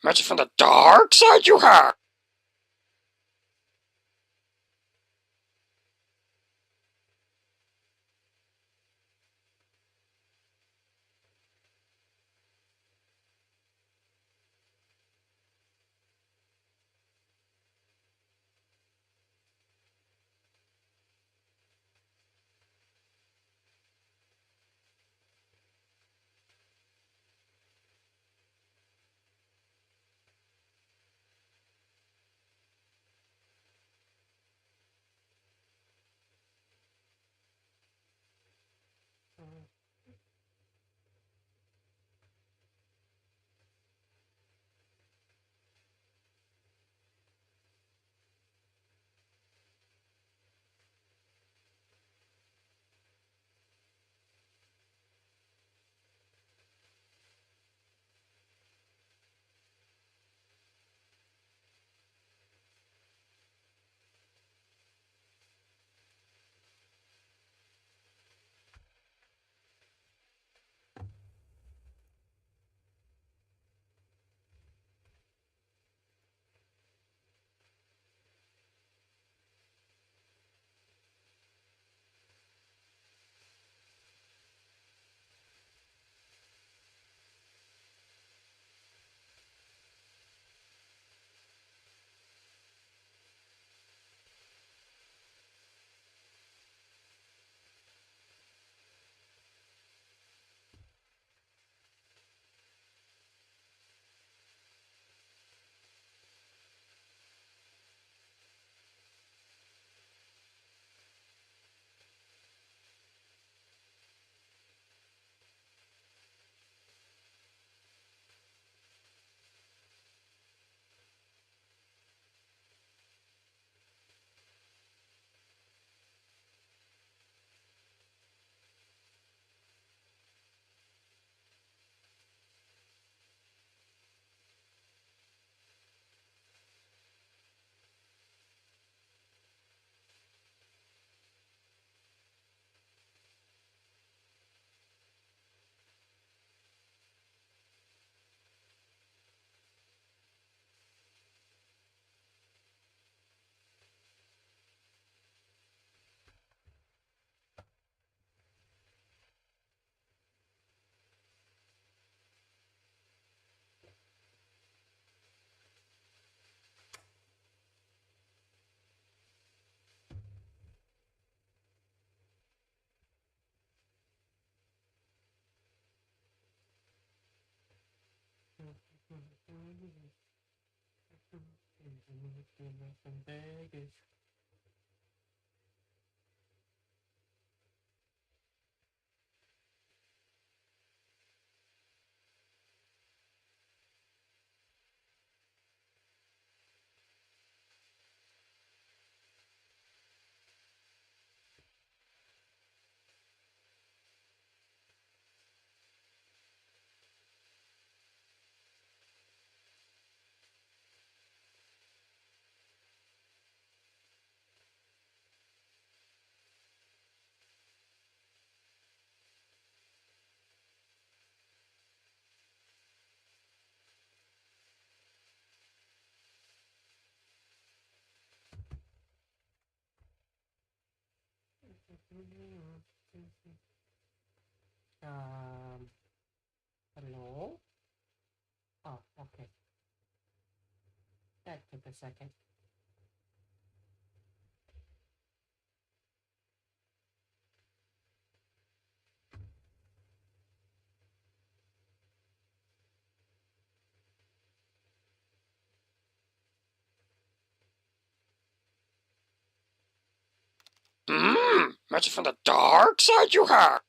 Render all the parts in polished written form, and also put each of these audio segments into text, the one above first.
Magic from the dark side you have. Hello? Oh, okay. That took a second. Magic from the dark side you have.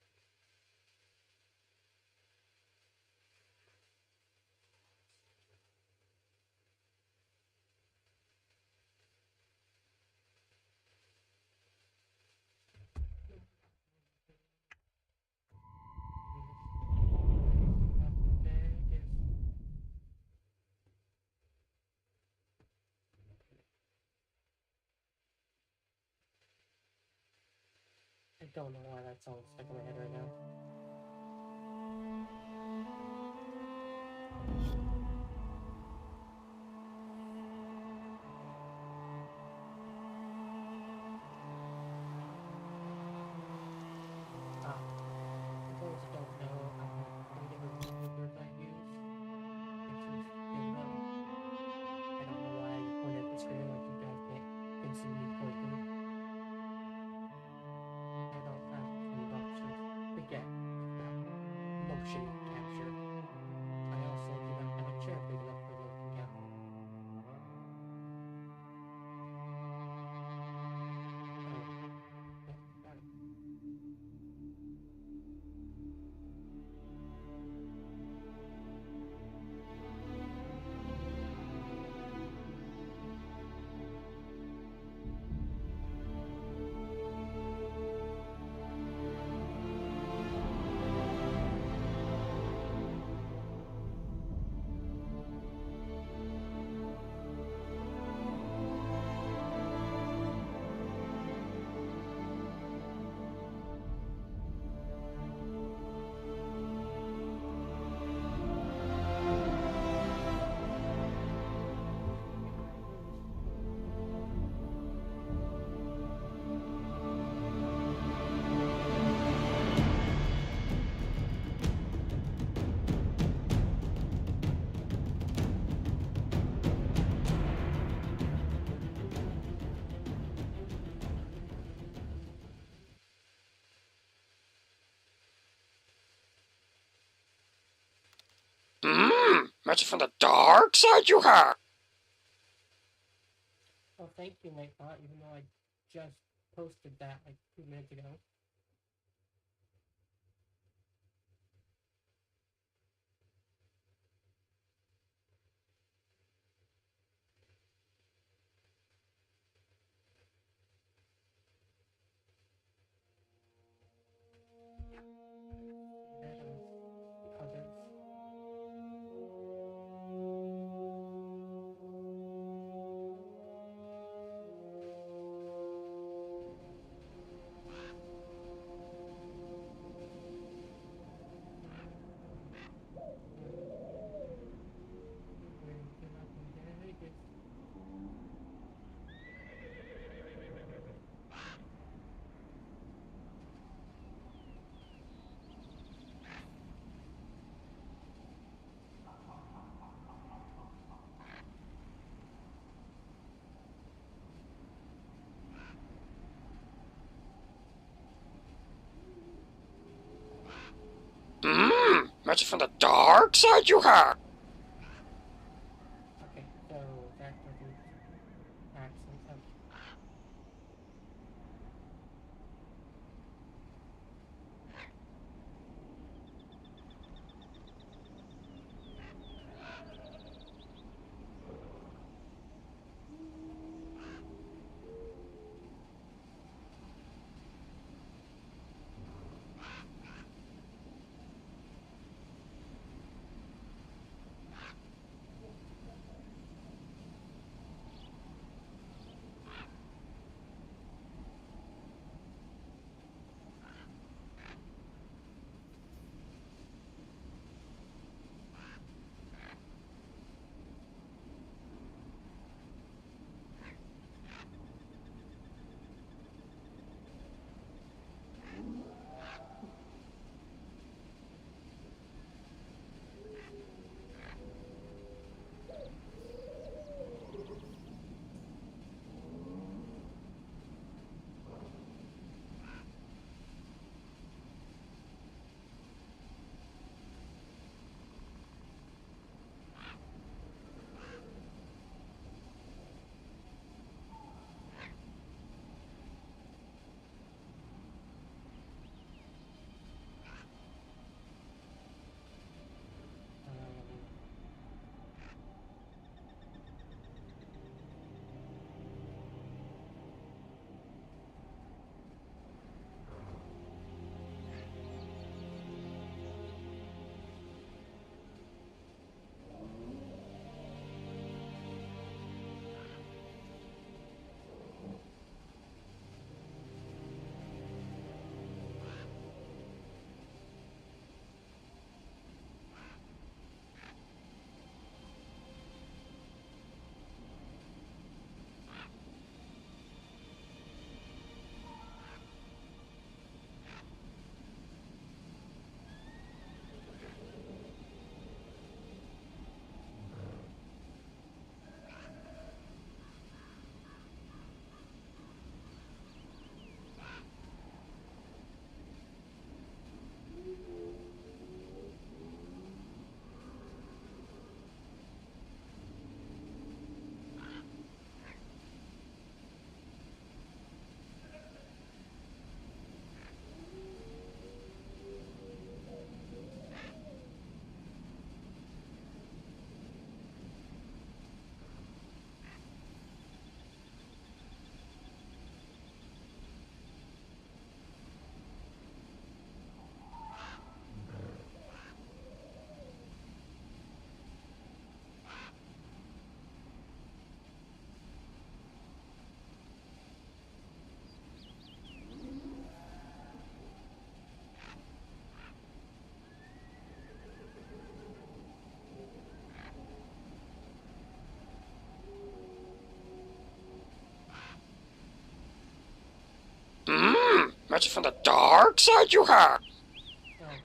don't know why that song's stuck in my head right now. For those who don't know, one of the original words I use, which is Digimon. I don't know why I pointed at the screen like you guys can see me pointing. I don't have some options to get motion capture. I also do not have a chair big enough for motion capture. Magic from the dark side you have. Well, thank you, Nightbot, even though I just posted that like 2 minutes ago. Others. Magic from the dark side you have. Okay, so that doesn't actually have. Magic from the dark side you have. Okay.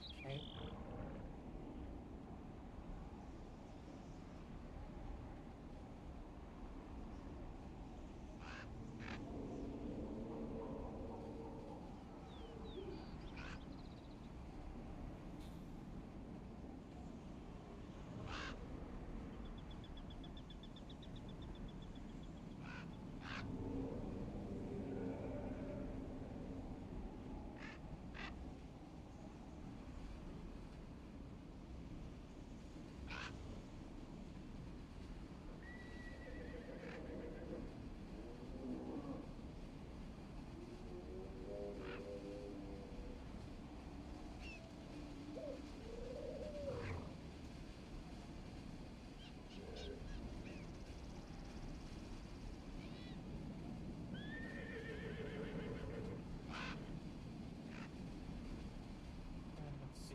Let's see.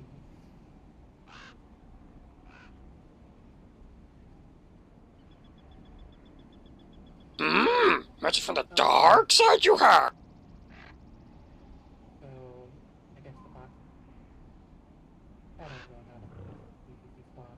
Magic from the dark side you have. So, I guess the box. I don't know how to put this box.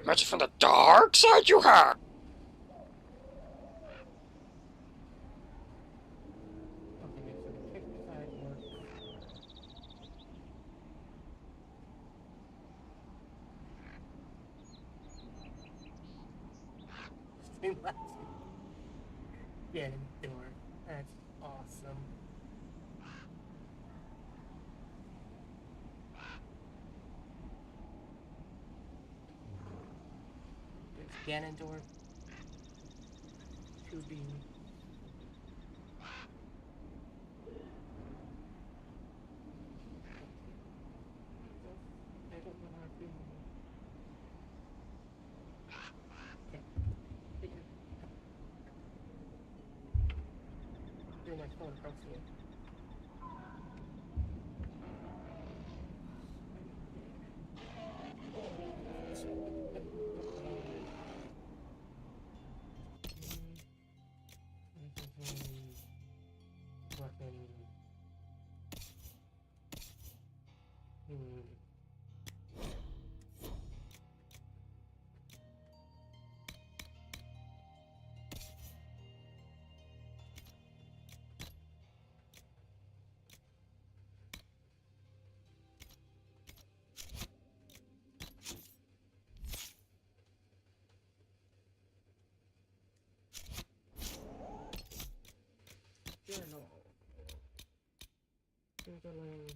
Magic from the dark side you have. Okay, so the kick side works. Streamlabs. Yeah, door. That's awesome. There's Ganondorf. 2B. I don't know how to. Okay. Through my phone proxy. Weapon. Journal. Journaling.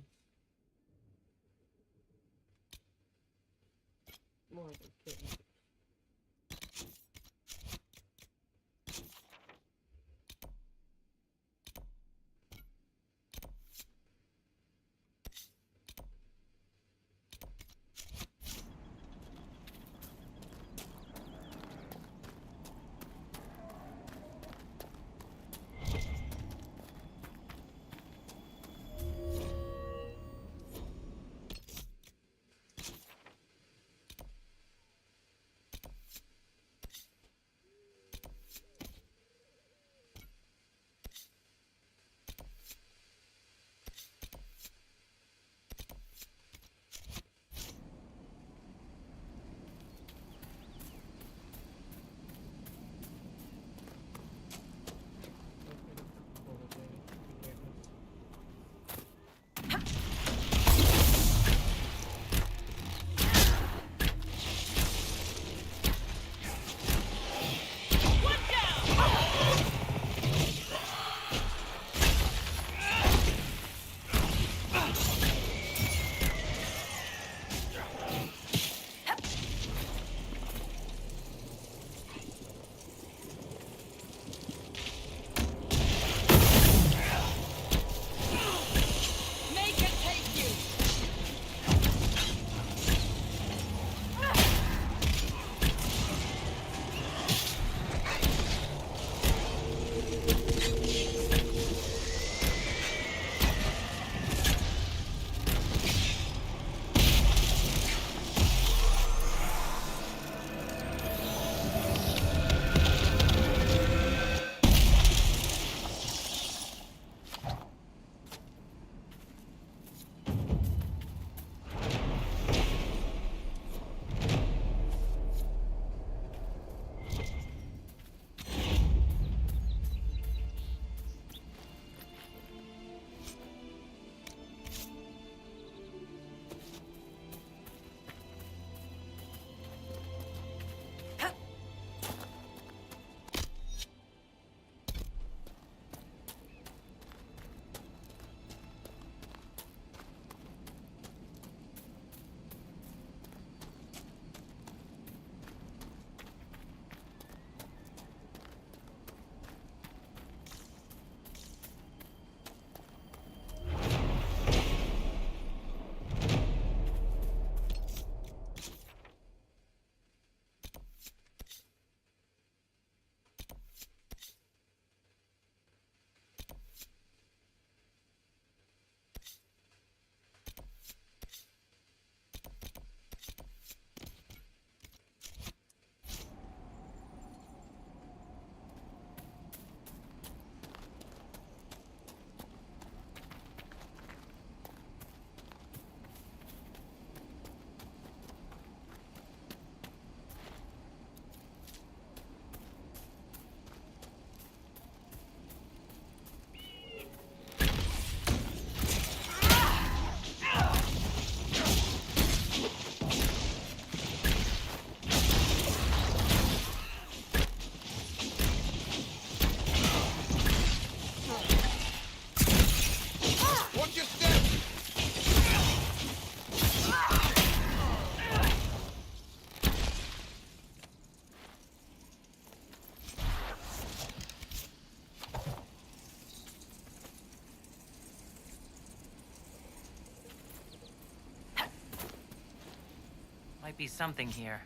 be something here.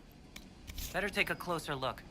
Better take a closer look.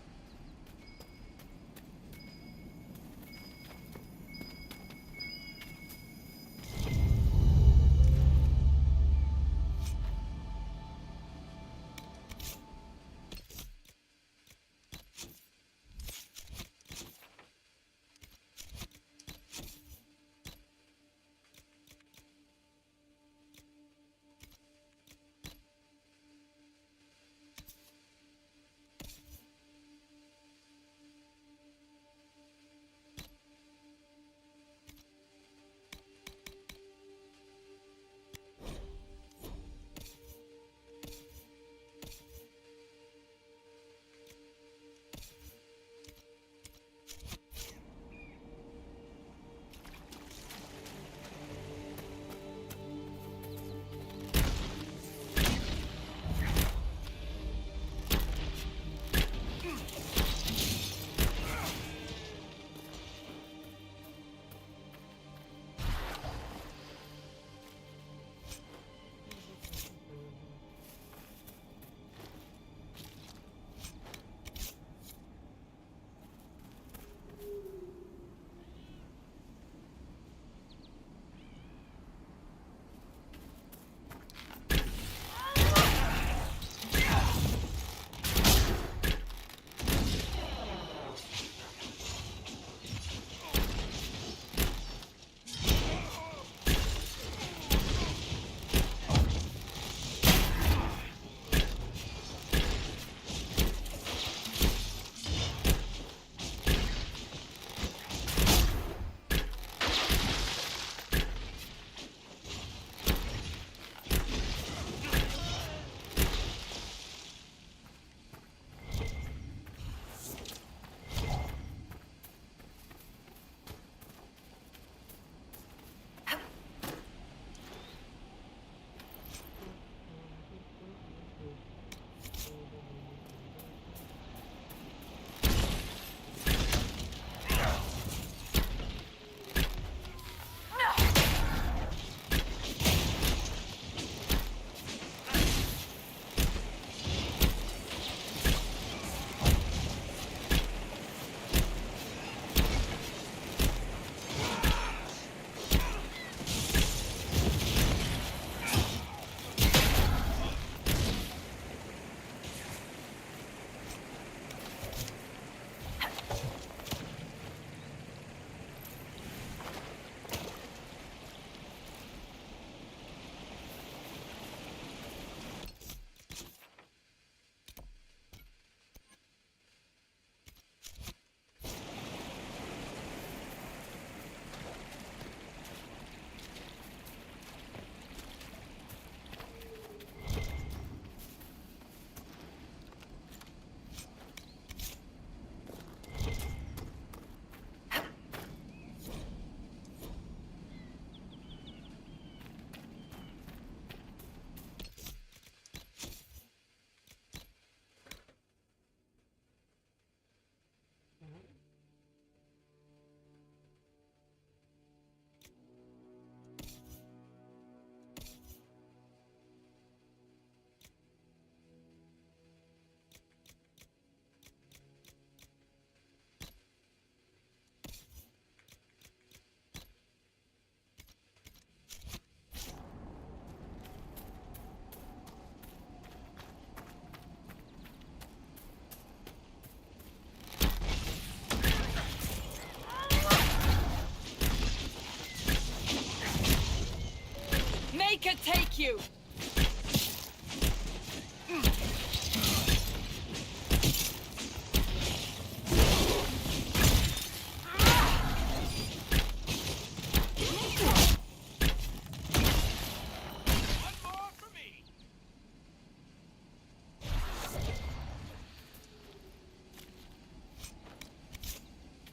Make it take you!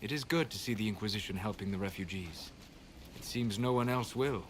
It is good to see the Inquisition helping the refugees. It seems no one else will.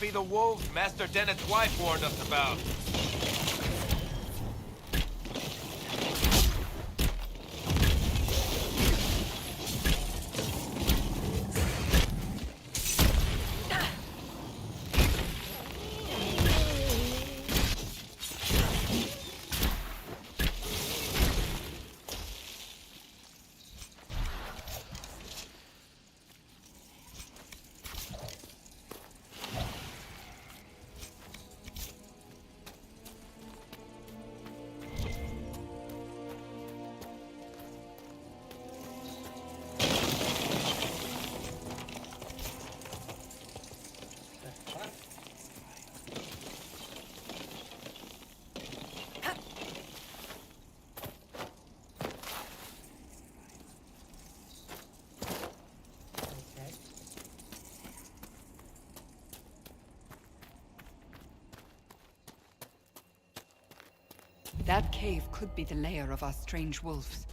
be the wolves Master Dennett's wife warned us about. Okay. That cave could be the lair of our strange wolves.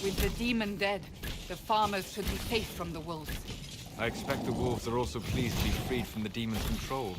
With the demon dead, the farmers should be safe from the wolves. I expect the wolves are also pleased to be freed from the demon's control.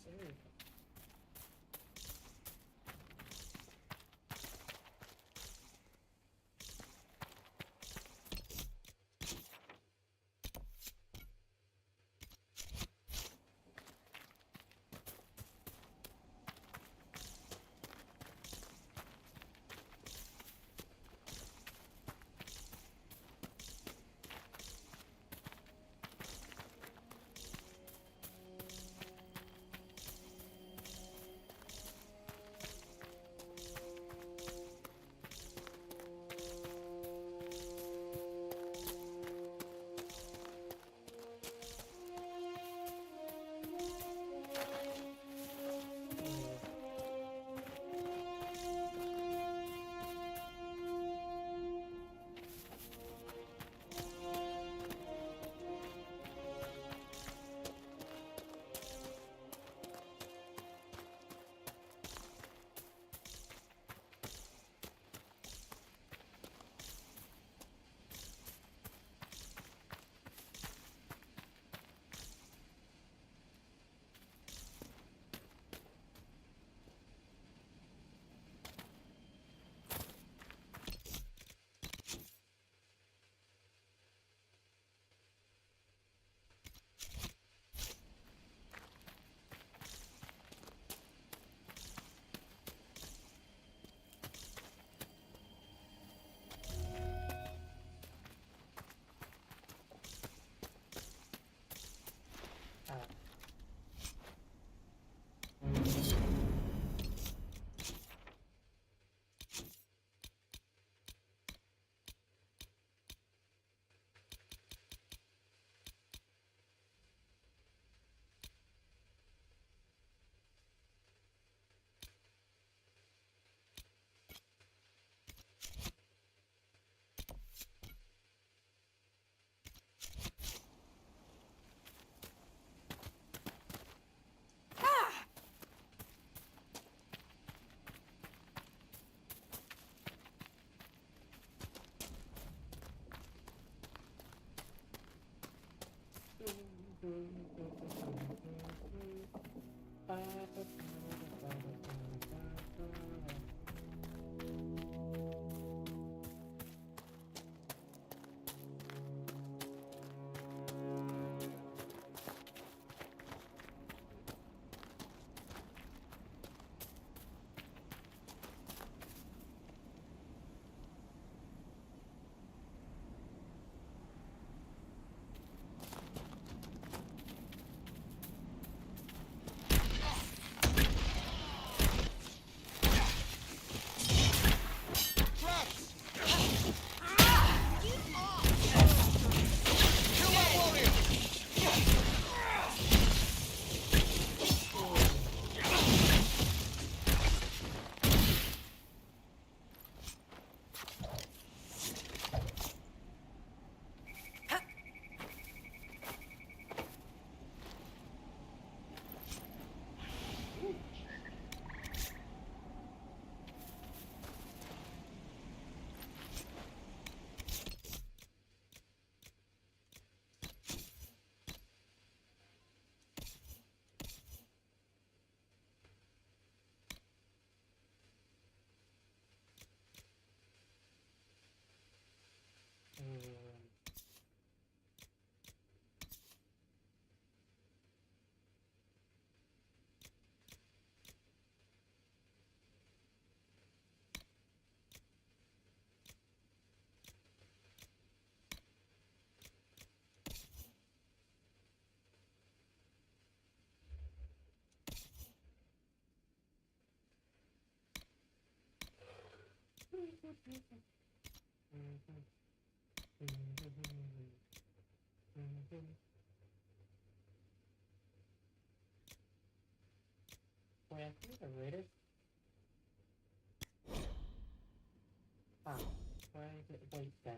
sir. Wait, I think I read it. Ah, where is it? Wait, then.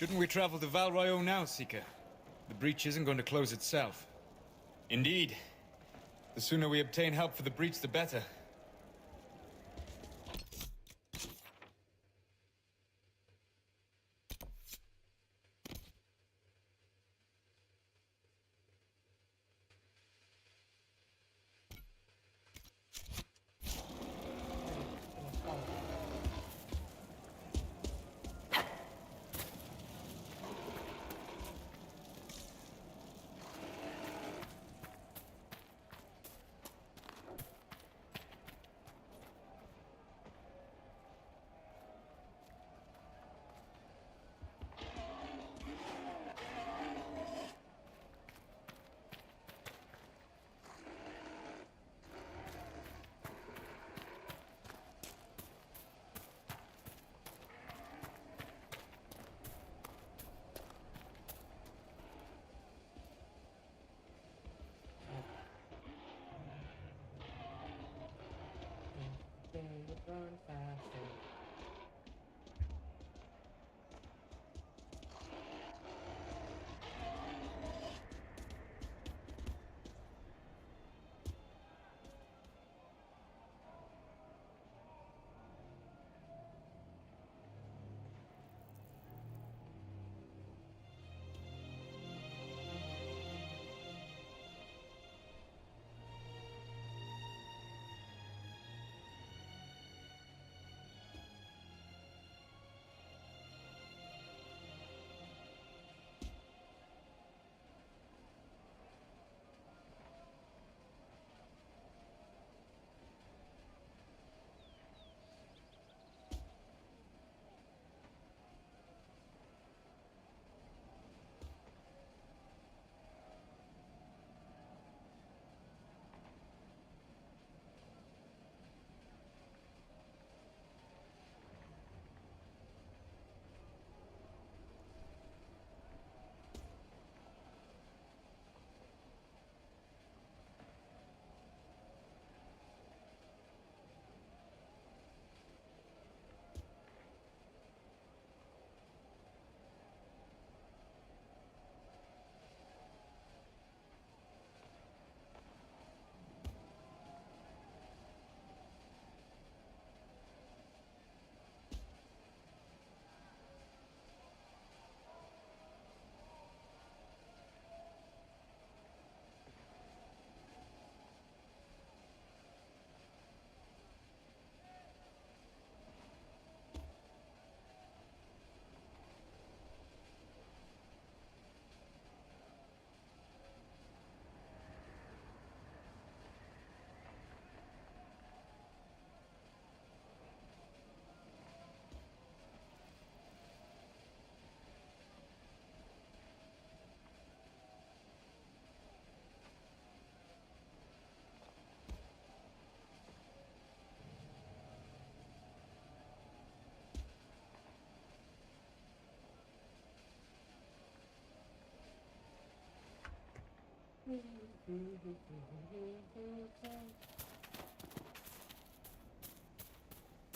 Shouldn't we travel to Val Royeaux now, Seeker? The breach isn't going to close itself. Indeed. The sooner we obtain help for the breach, the better. Run faster.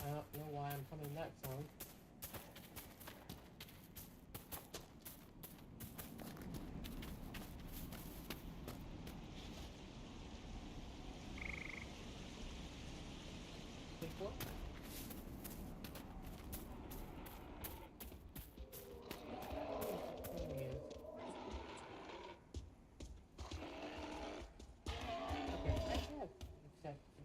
I don't know why I'm humming that song. Take what? Okay, I have accepted.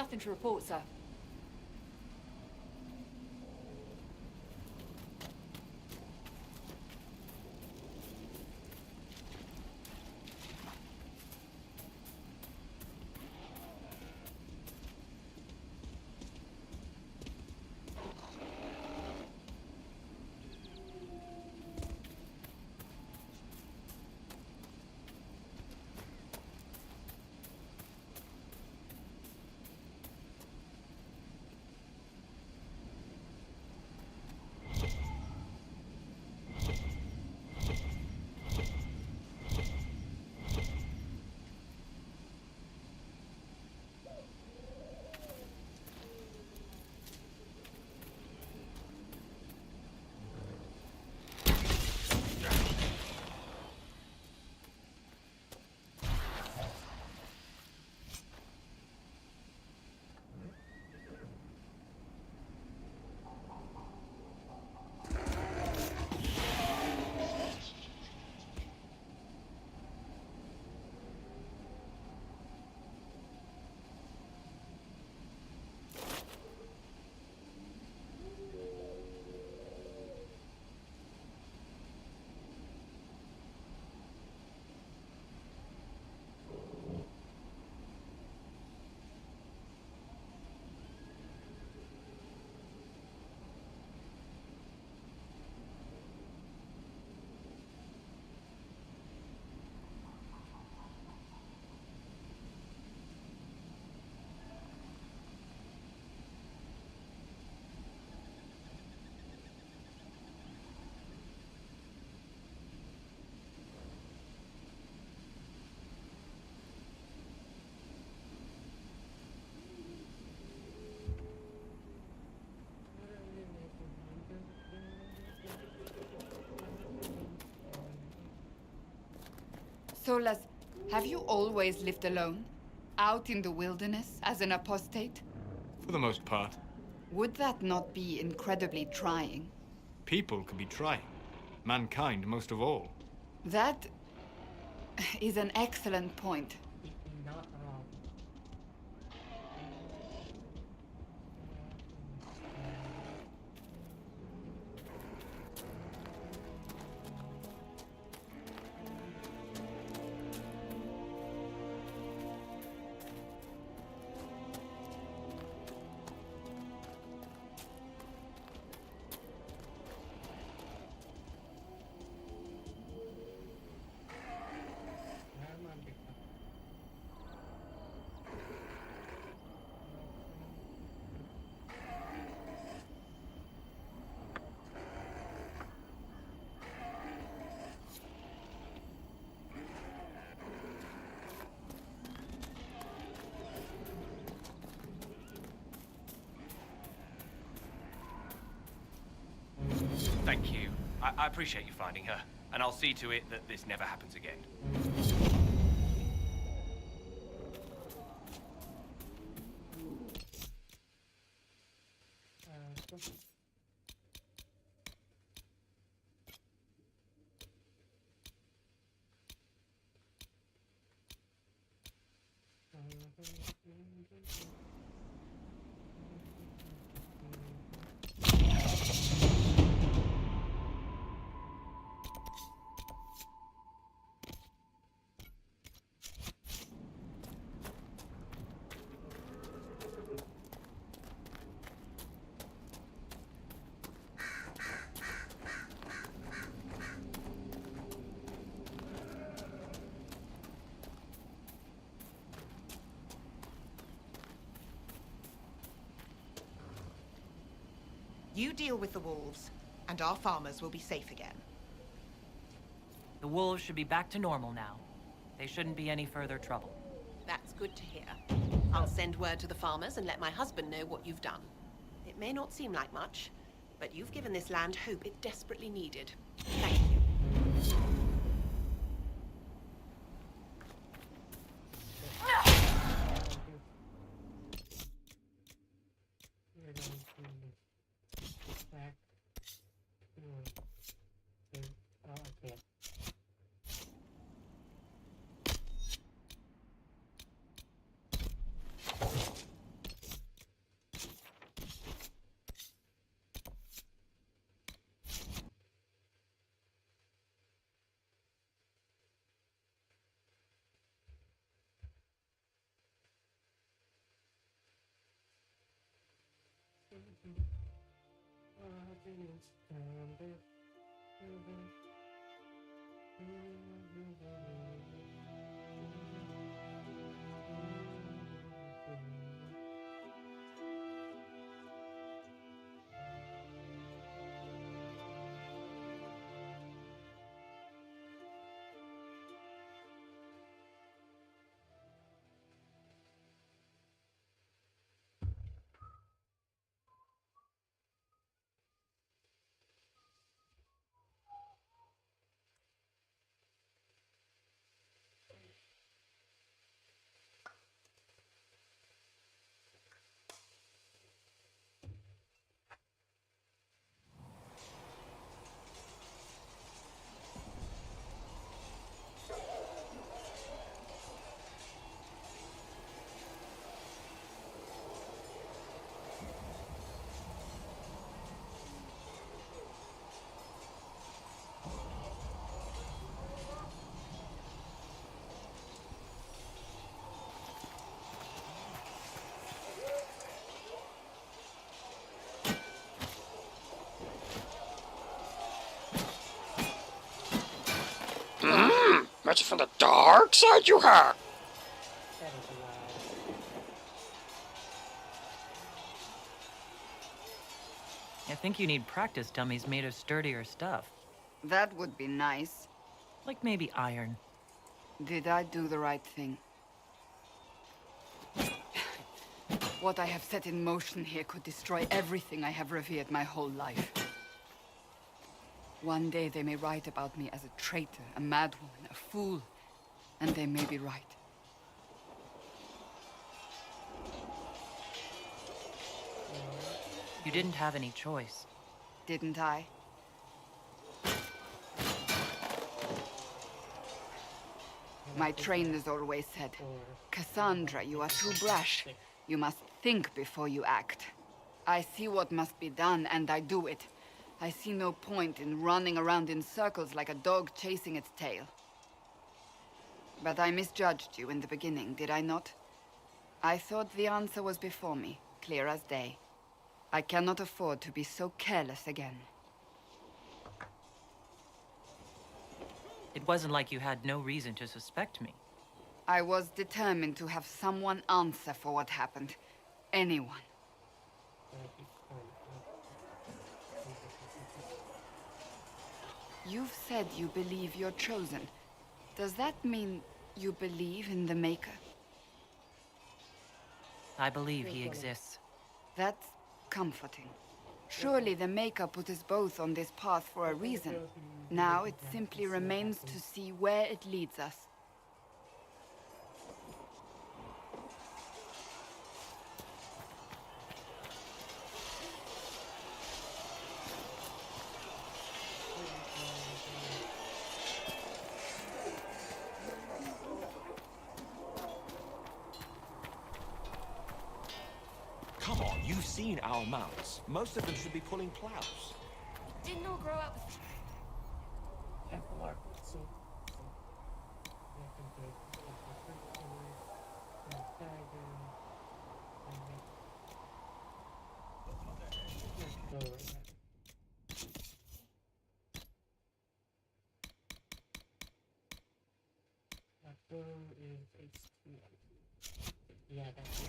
Nothing to report, sir. Solas, have you always lived alone? Out in the wilderness as an apostate? For the most part. Would that not be incredibly trying? People can be trying. Mankind most of all. That is an excellent point. Not wrong. Thank you. I appreciate you finding her, and I'll see to it that this never happens again. You deal with the wolves, and our farmers will be safe again. The wolves should be back to normal now. They shouldn't be any further trouble. That's good to hear. I'll send word to the farmers and let my husband know what you've done. It may not seem like much, but you've given this land hope it desperately needed. Thank you. We're going to back to okay. Magic from the dark side you have. That is a lie. I think you need practice dummies made of sturdier stuff. That would be nice. Like maybe iron. Did I do the right thing? What I have set in motion here could destroy everything I have revered my whole life. One day they may write about me as a traitor, a madwoman, a fool, and they may be right. You didn't have any choice. Didn't I? My trainers always said, Cassandra, you are too brash. You must think before you act. I see what must be done, and I do it. I see no point in running around in circles like a dog chasing its tail. But I misjudged you in the beginning, did I not? I thought the answer was before me, clear as day. I cannot afford to be so careless again. It wasn't like you had no reason to suspect me. I was determined to have someone answer for what happened. Anyone. You've said you believe you're chosen. Does that mean you believe in the Maker? I believe he exists. That's comforting. Surely the Maker put us both on this path for a reason. Now it simply remains to see where it leads us. Come on, you've seen our mounts. Most of them should be pulling plows. Didn't all grow up with... Yeah, that's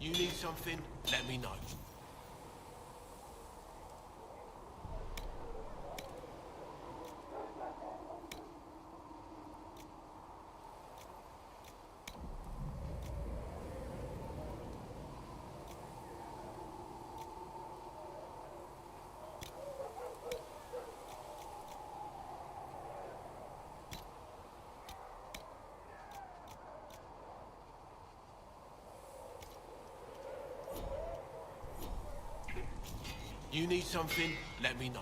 You need something? Let me know. You need something? Let me know.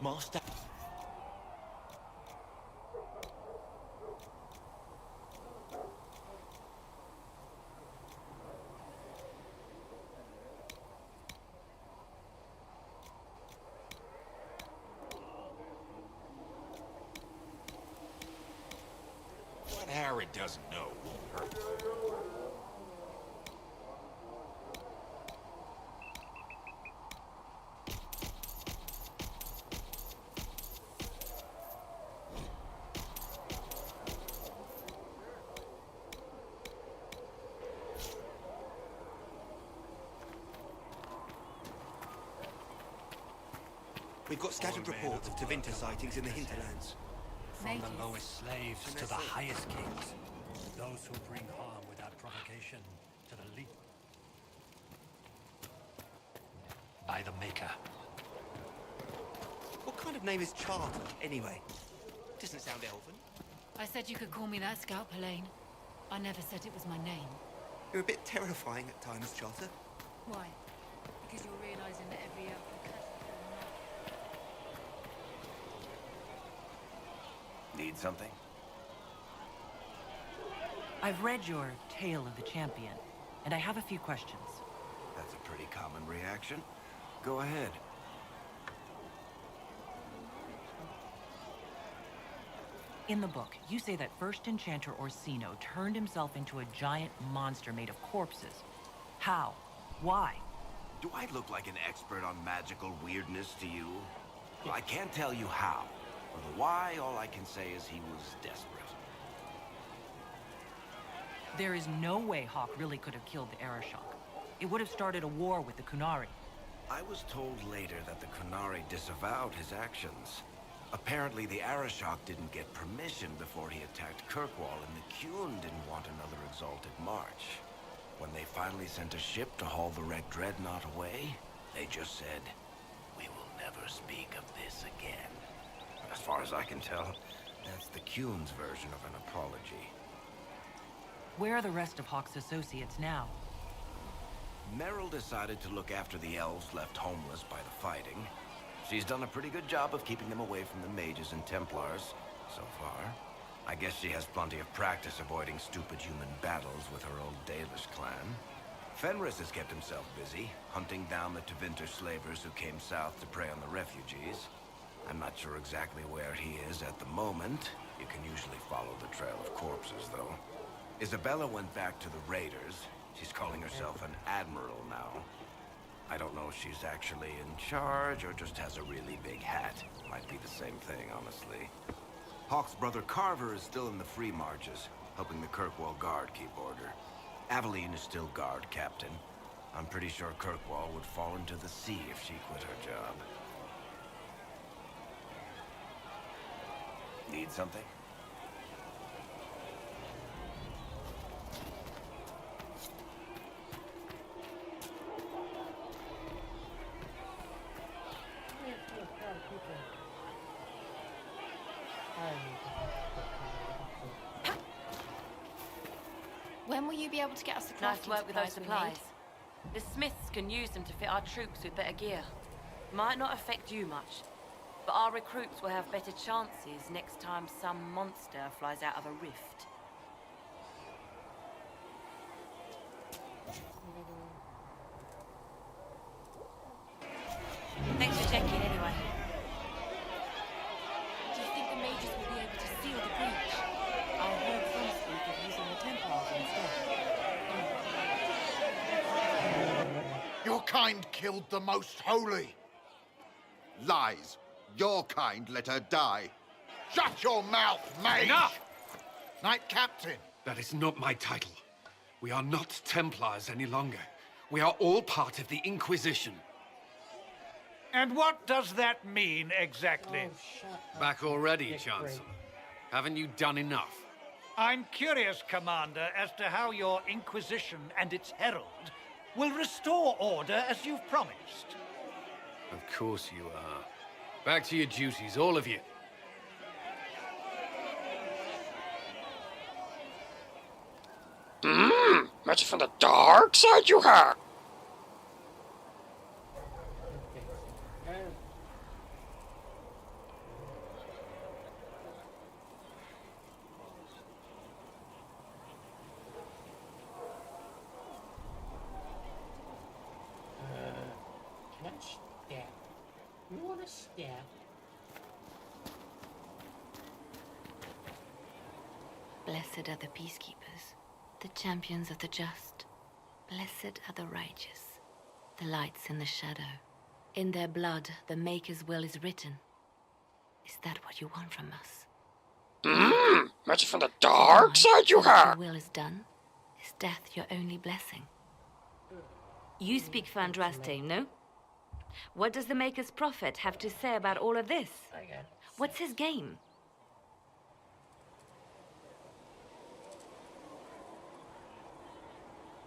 Master. What Harry doesn't know won't hurt. We've got scattered reports of Tevinter sightings in the hinterlands. From the lowest slaves to the highest kings. Those who bring harm without provocation to the least. By the Maker. What kind of name is Charter, anyway? Doesn't sound elven. I said you could call me that, Scout Pelaine. I never said it was my name. You're a bit terrifying at times, Charter. Why? Because you're realizing that every elf will catch Need something? I've read your Tale of the Champion, and I have a few questions. That's a pretty common reaction. Go ahead. In the book, you say that first enchanter Orsino turned himself into a giant monster made of corpses. How? Why? Do I look like an expert on magical weirdness to you? Well, I can't tell you how. For the why, all I can say is he was desperate. There is no way Hawk really could have killed the Arashok. It would have started a war with the Kunari. I was told later that the Kunari disavowed his actions. Apparently, the Arashok didn't get permission before he attacked Kirkwall, and the Qun didn't want another exalted march. When they finally sent a ship to haul the wrecked dreadnought away, they just said, "We will never speak of this again." As far as I can tell, that's the Qun's version of an apology. Where are the rest of Hawk's associates now? Meryl decided to look after the elves left homeless by the fighting. She's done a pretty good job of keeping them away from the mages and Templars, so far. I guess she has plenty of practice avoiding stupid human battles with her old Dalish clan. Fenris has kept himself busy, hunting down the Tevinter slavers who came south to prey on the refugees. I'm not sure exactly where he is at the moment. You can usually follow the trail of corpses, though. Isabella went back to the raiders. She's calling herself an admiral now. I don't know if she's actually in charge or just has a really big hat. Might be the same thing, honestly. Hawk's brother Carver is still in the free marches, helping the Kirkwall Guard keep order. Aveline is still guard captain. I'm pretty sure Kirkwall would fall into the sea if she quit her job. Need something? When will you be able to get us the Nice crafting work with those supplies supplies. The smiths can use them to fit our troops with better gear. Might not affect you much. But our recruits will have better chances next time some monster flies out of a rift. Thanks for checking anyway. Do you think the mages will be able to seal the breach? I heard some speak of using the Templars instead. Your kind killed the most holy. Lies. Your kind let her die. Shut your mouth, mage! Enough! Knight Captain. That is not my title. We are not Templars any longer. We are all part of the Inquisition. And what does that mean exactly? Back already, Chancellor. Haven't you done enough? I'm curious, Commander, as to how your Inquisition and its herald will restore order as you've promised. Of course you are. Back to your duties, all of you. Magic from the dark side you have. Can I stab? You want to stab? Blessed are the peacekeepers, the champions of the just. Blessed are the righteous, the lights in the shadow. In their blood, the Maker's will is written. Is that what you want from us? Magic from the dark side you have. Your will is done. Is death your only blessing? You speak for Andraste, no? What does the Maker's prophet have to say about all of this? What's his game?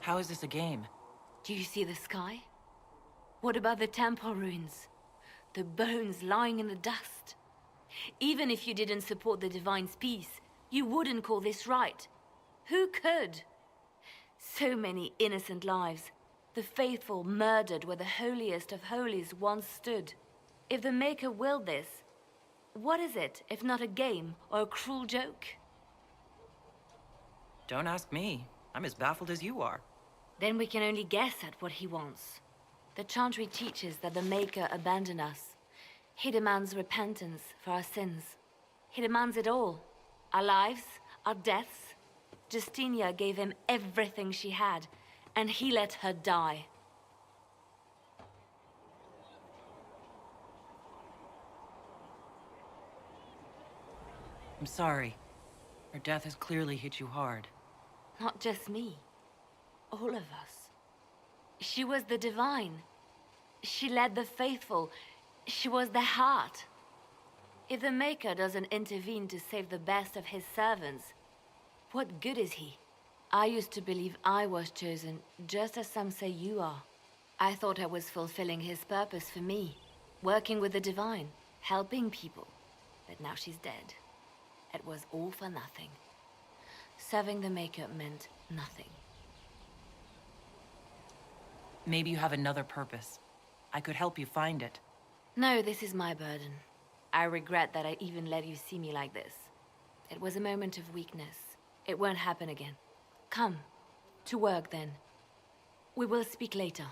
How is this a game? Do you see the sky? What about the temple ruins? The bones lying in the dust? Even if you didn't support the Divine's peace, you wouldn't call this right. Who could? So many innocent lives. The faithful murdered where the holiest of holies once stood. If the Maker willed this, what is it if not a game or a cruel joke? Don't ask me. I'm as baffled as you are. Then we can only guess at what he wants. The Chantry teaches that the Maker abandoned us. He demands repentance for our sins. He demands it all. Our lives, our deaths. Justinia gave him everything she had, and he let her die. I'm sorry. Her death has clearly hit you hard. Not just me. All of us. She was the Divine. She led the faithful. She was their heart. If the Maker doesn't intervene to save the best of his servants, what good is he? I used to believe I was chosen, just as some say you are. I thought I was fulfilling his purpose for me, working with the Divine, helping people. But now she's dead. It was all for nothing. Serving the Maker meant nothing. Maybe you have another purpose. I could help you find it. No, this is my burden. I regret that I even let you see me like this. It was a moment of weakness. It won't happen again. Come. To work, then. We will speak later.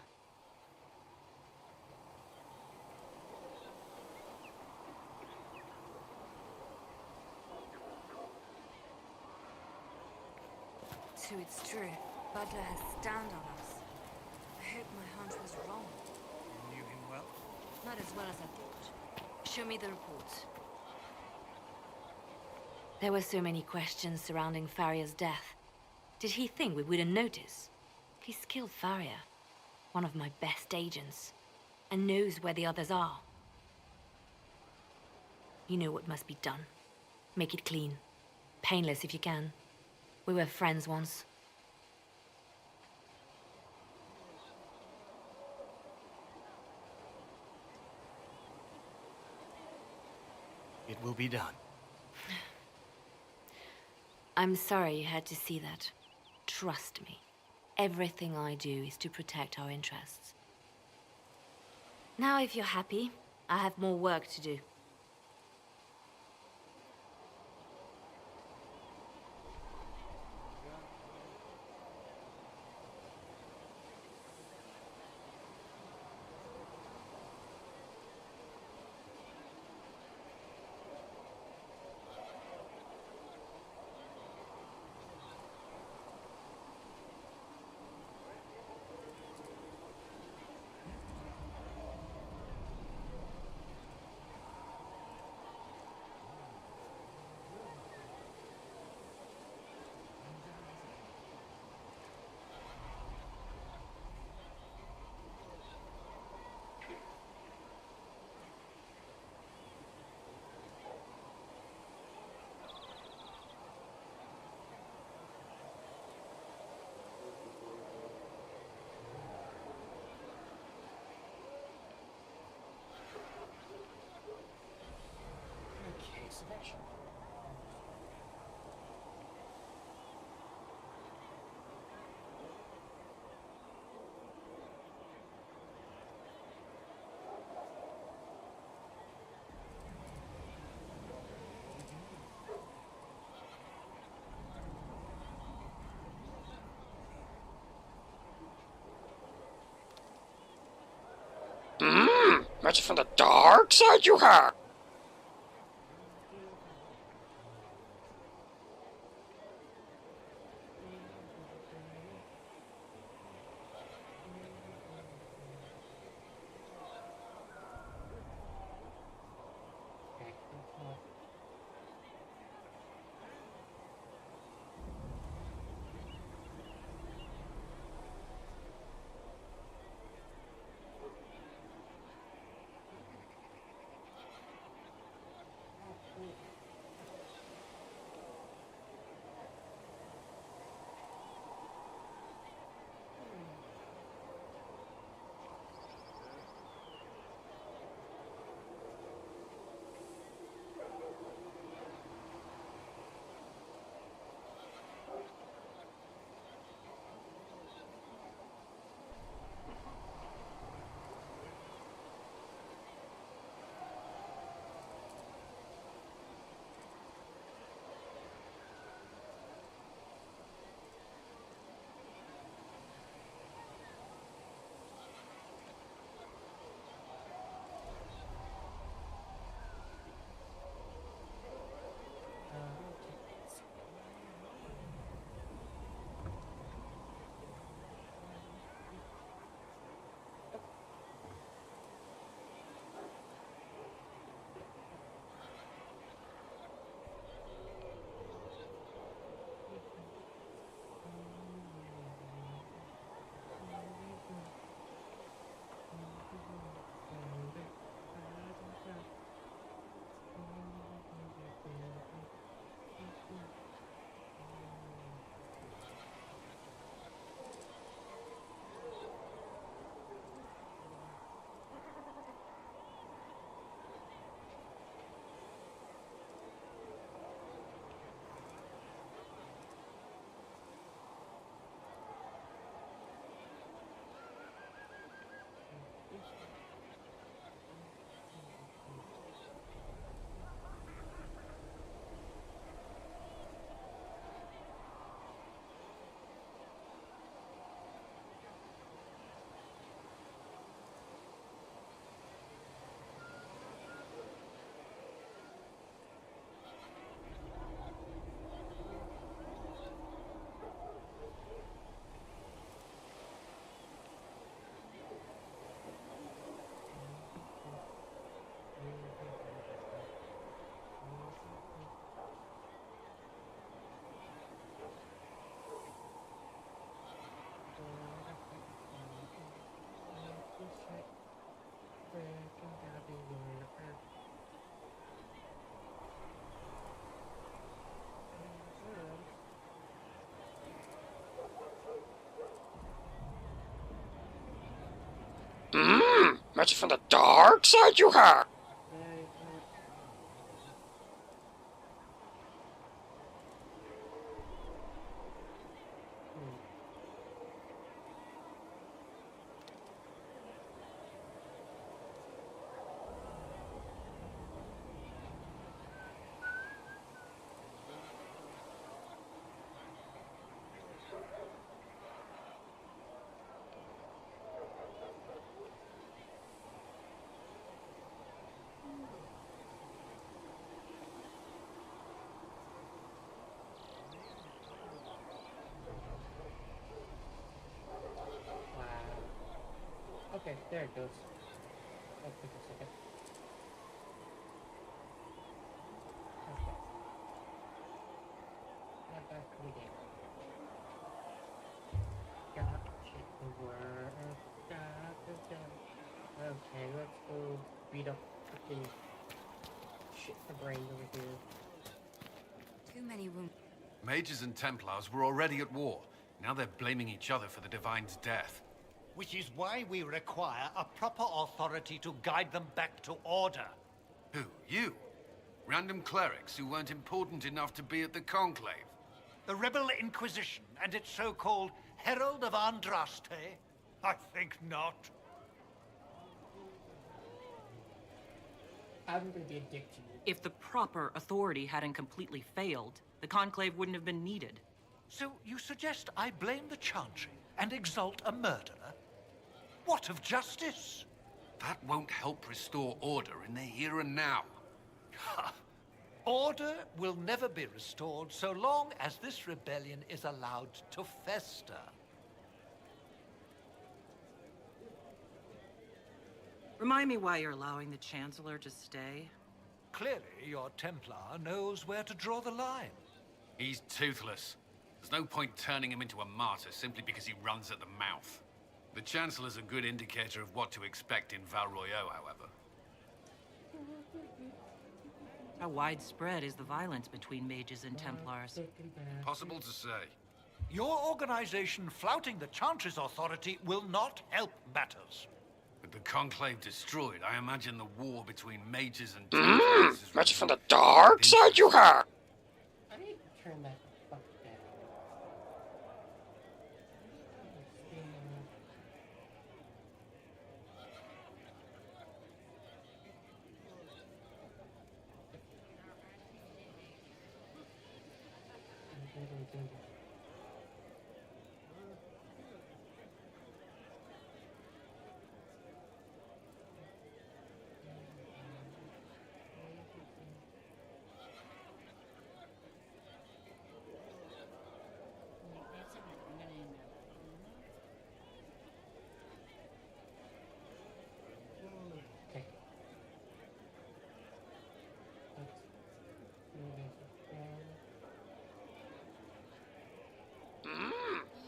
So it's true. Butler has stand on us. I hope my hunch was wrong. You knew him well? Not as well as I thought. Show me the reports. There were so many questions surrounding Faria's death. Did he think we wouldn't notice? He's killed Faria, one of my best agents, and knows where the others are. You know what must be done. Make it clean. Painless if you can. We were friends once. It will be done. I'm sorry you had to see that. Trust me. Everything I do is to protect our interests. Now, if you're happy, I have more work to do. protection. Magic from the dark side you have. Magic from the dark side you have. Okay, there it goes. That took a second. Okay. Now back to the game. Gotcha. Okay, let's go beat up freaking shit for brains over here. Too many wounds. Mages and Templars were already at war. Now they're blaming each other for the Divine's death. Which is why we require a proper authority to guide them back to order. Who? You? Random clerics who weren't important enough to be at the Conclave. The rebel inquisition and its so-called Herald of Andraste? I think not. I'm gonna be a dick to you. If the proper authority hadn't completely failed, the Conclave wouldn't have been needed. So you suggest I blame the Chantry and exalt a murderer? What of justice? That won't help restore order in the here and now. Order will never be restored so long as this rebellion is allowed to fester. Remind me why you're allowing the Chancellor to stay. Clearly, your Templar knows where to draw the line. He's toothless. There's no point turning him into a martyr simply because he runs at the mouth. The Chancellor's a good indicator of what to expect in Val Royeaux, however. How widespread is the violence between mages and Templars? Possible to say. Your organization flouting the Chantry's authority will not help matters. With the Conclave destroyed, I imagine the war between mages and Templars is... Magic from the dark side you have! I need to turn that fuck down.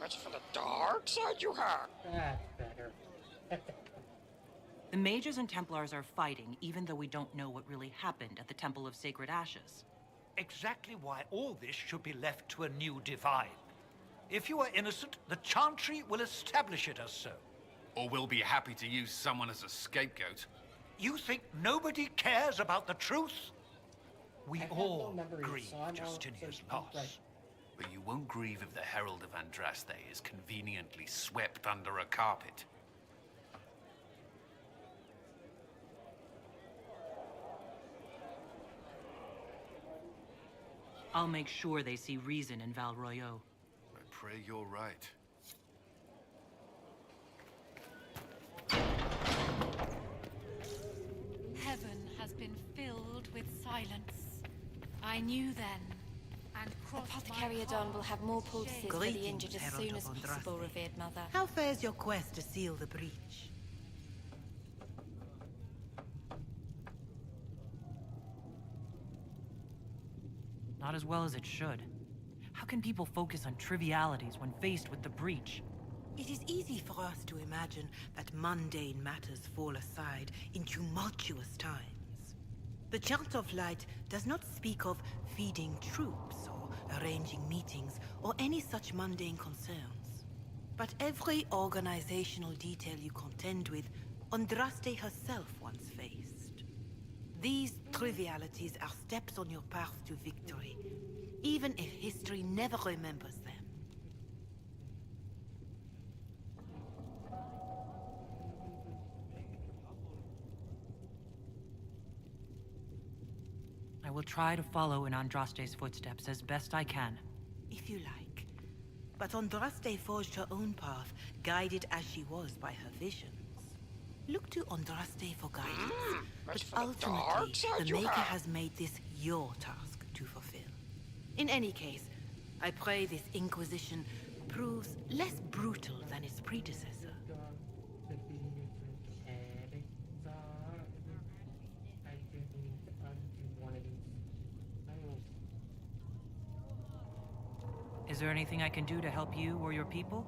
Magic from the dark side you have! That's better. The mages and Templars are fighting, even though we don't know what really happened at the Temple of Sacred Ashes. Exactly why all this should be left to a new divine. If you are innocent, the Chantry will establish it as so. Or we'll be happy to use someone as a scapegoat. You think nobody cares about the truth? We all grieve so Justinia's right. loss. But you won't grieve if the Herald of Andraste is conveniently swept under a carpet. I'll make sure they see reason in Val Royeaux. I pray you're right. Heaven has been filled with silence. I knew then, and Apothecary Adon will have more poultices for the Greetings, injured as Herald soon of as possible, revered mother. How fares your quest to seal the breach? Not as well as it should. How can people focus on trivialities when faced with the breach? It is easy for us to imagine that mundane matters fall aside in tumultuous times. The Chant of Light does not speak of feeding troops or arranging meetings or any such mundane concerns. But every organizational detail you contend with, Andraste herself once faced. These trivialities are steps on your path to victory, even if history never remembers them. I will try to follow in Andraste's footsteps as best I can. If you like. But Andraste forged her own path, guided as she was by her visions. Look to Andraste for guidance, but ultimately, the Maker has made this your task to fulfill. In any case, I pray this Inquisition proves less brutal than its predecessor. Is there anything I can do to help you or your people?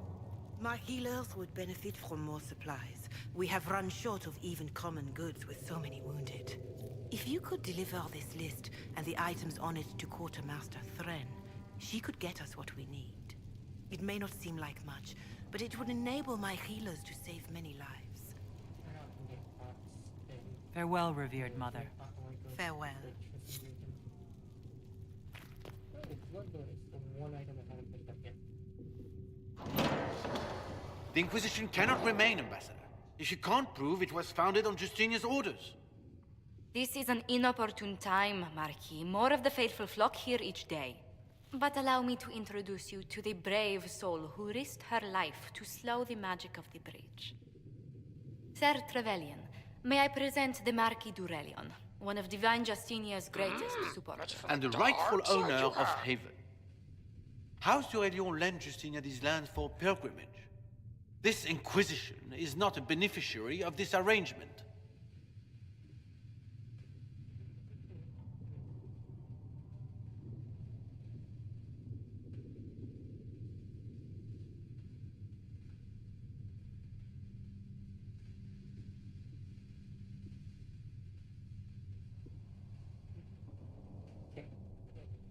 My healers would benefit from more supplies. We have run short of even common goods with so many wounded. If you could deliver this list and the items on it to Quartermaster Thren, she could get us what we need. It may not seem like much, but it would enable my healers to save many lives. Farewell, revered mother. Farewell. What door is the one item I haven't picked up yet? The Inquisition cannot remain, Ambassador, if you can't prove it was founded on Justinia's orders. This is an inopportune time, Marquis. More of the faithful flock here each day. But allow me to introduce you to the brave soul who risked her life to slow the magic of the breach. Sir Trevelyan, may I present the Marquis d'Aurelion, one of Divine Justinia's greatest supporters. And the rightful owner of Haven. House d'Aurelion lent Justinia these lands for pilgrimage. This Inquisition is not a beneficiary of this arrangement.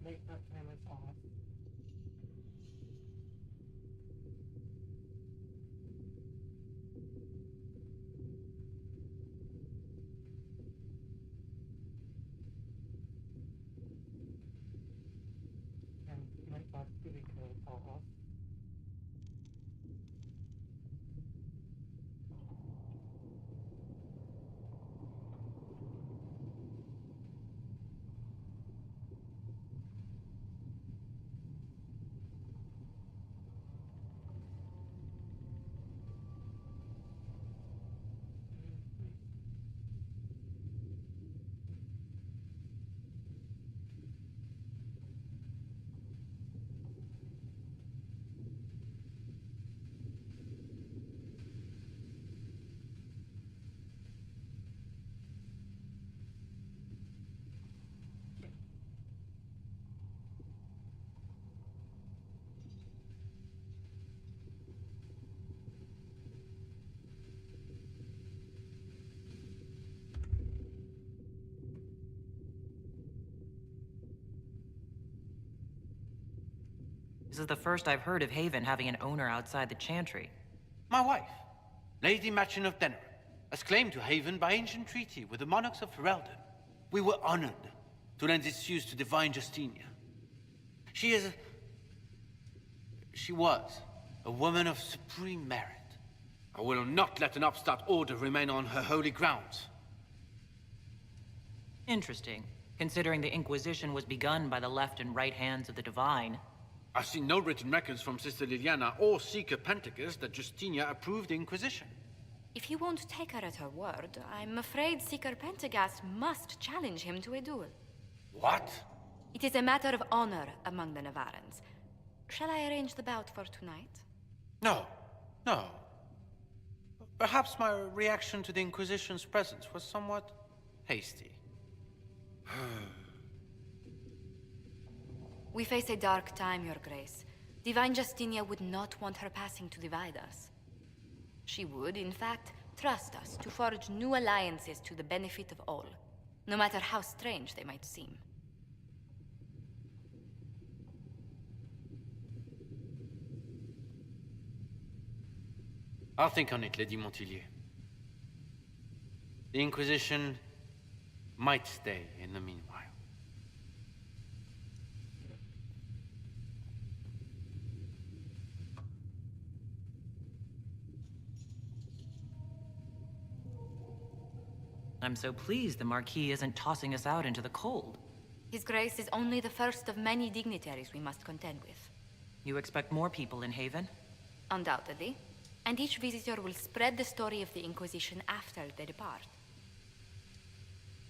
Make that timer's off. And my thoughts to be off. This is the first I've heard of Haven having an owner outside the Chantry. My wife, Lady Machin of Denner, has claimed to Haven by ancient treaty with the monarchs of Ferelden. We were honored to lend its use to Divine Justinia. She was a woman of supreme merit. I will not let an upstart order remain on her holy grounds. Interesting, considering the Inquisition was begun by the left and right hands of the Divine. I've seen no written records from Sister Liliana or Seeker Pentacus that Justinia approved the Inquisition. If you won't take her at her word, I'm afraid Seeker Pentagast must challenge him to a duel. What? It is a matter of honor among the Navarrans. Shall I arrange the bout for tonight? No. Perhaps my reaction to the Inquisition's presence was somewhat hasty. We face a dark time, Your Grace. Divine Justinia would not want her passing to divide us. She would, in fact, trust us to forge new alliances to the benefit of all, no matter how strange they might seem. I'll think on it, Lady Montillier. The Inquisition might stay in the meanwhile. I'm so pleased the Marquis isn't tossing us out into the cold. His Grace is only the first of many dignitaries we must contend with. You expect more people in Haven? Undoubtedly. And each visitor will spread the story of the Inquisition after they depart.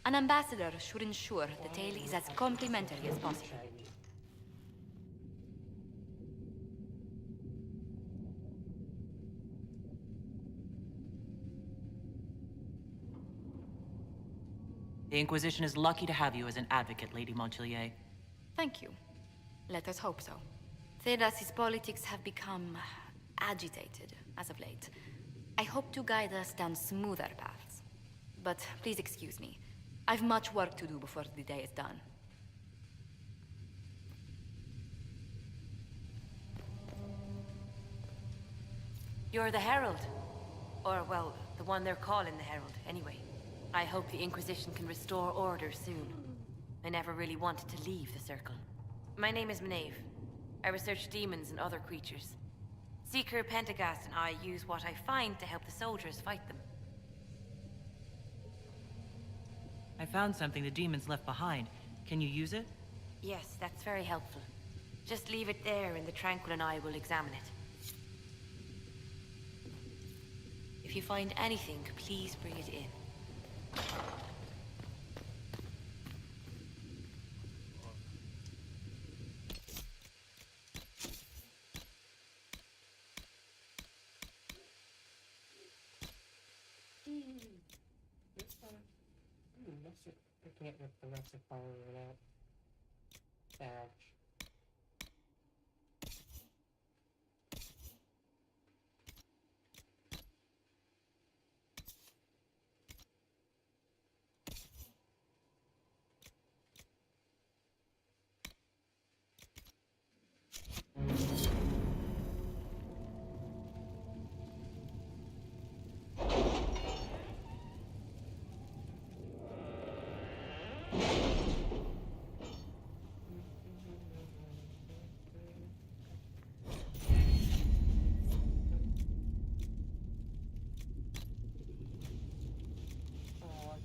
An ambassador should ensure the tale is as complimentary as possible. The Inquisition is lucky to have you as an advocate, Lady Montilier. Thank you. Let us hope so. Thedas's politics have become agitated as of late. I hope to guide us down smoother paths. But please excuse me. I've much work to do before the day is done. You're the Herald. Or, well, the one they're calling the Herald, anyway. I hope the Inquisition can restore order soon. I never really wanted to leave the Circle. My name is Maeve. I research demons and other creatures. Seeker Pentagast and I use what I find to help the soldiers fight them. I found something the demons left behind. Can you use it? Yes, that's very helpful. Just leave it there and the Tranquil and I will examine it. If you find anything, please bring it in. I can't rip the rest of fire without badge.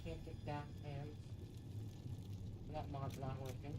Can't get that hands. That mod's not working.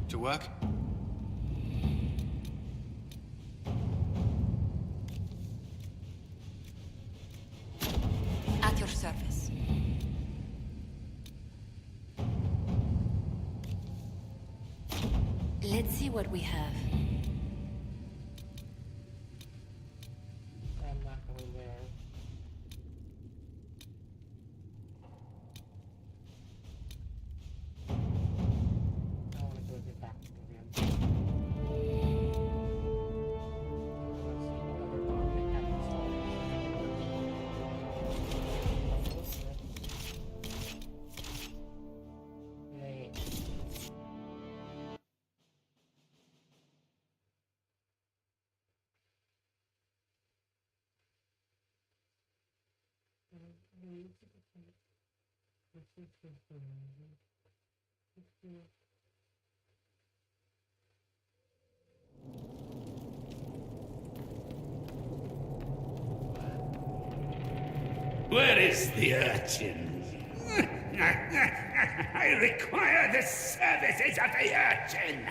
To work? At your service. Let's see what we have. I'm not going there. I want to go get back to him. Let's see another bomb they have installed. Yay. Where is the urchin? I require the services of the urchin!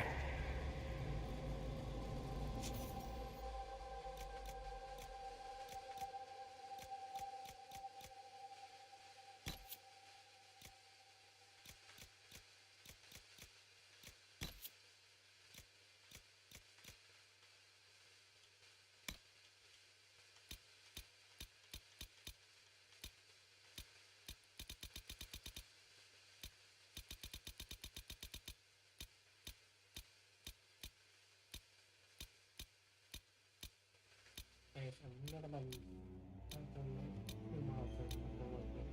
Okay, so minimum 2 miles of the location.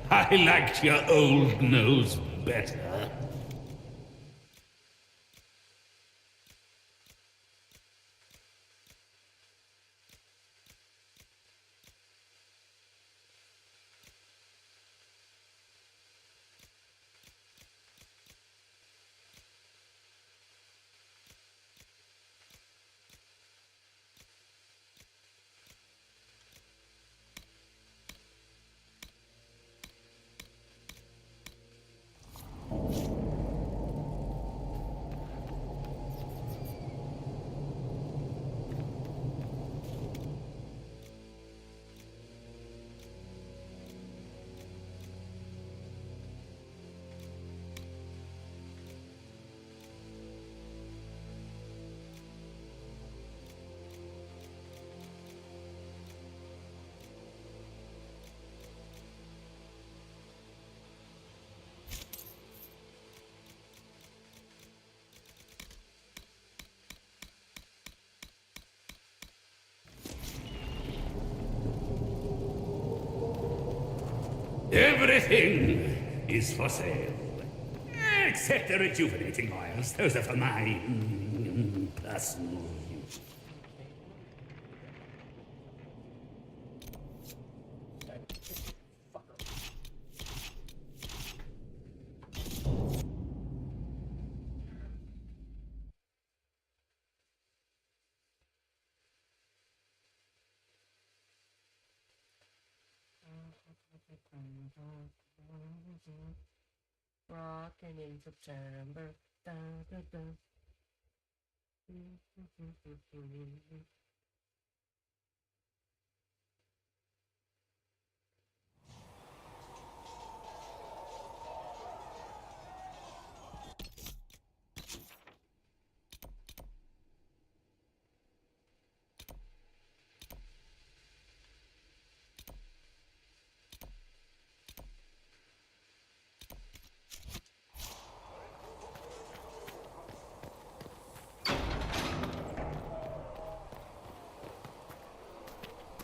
I liked your old nose better. Everything is for sale. Except the rejuvenating oils. Those are for my personal use. Rocking in September. Da, da, da.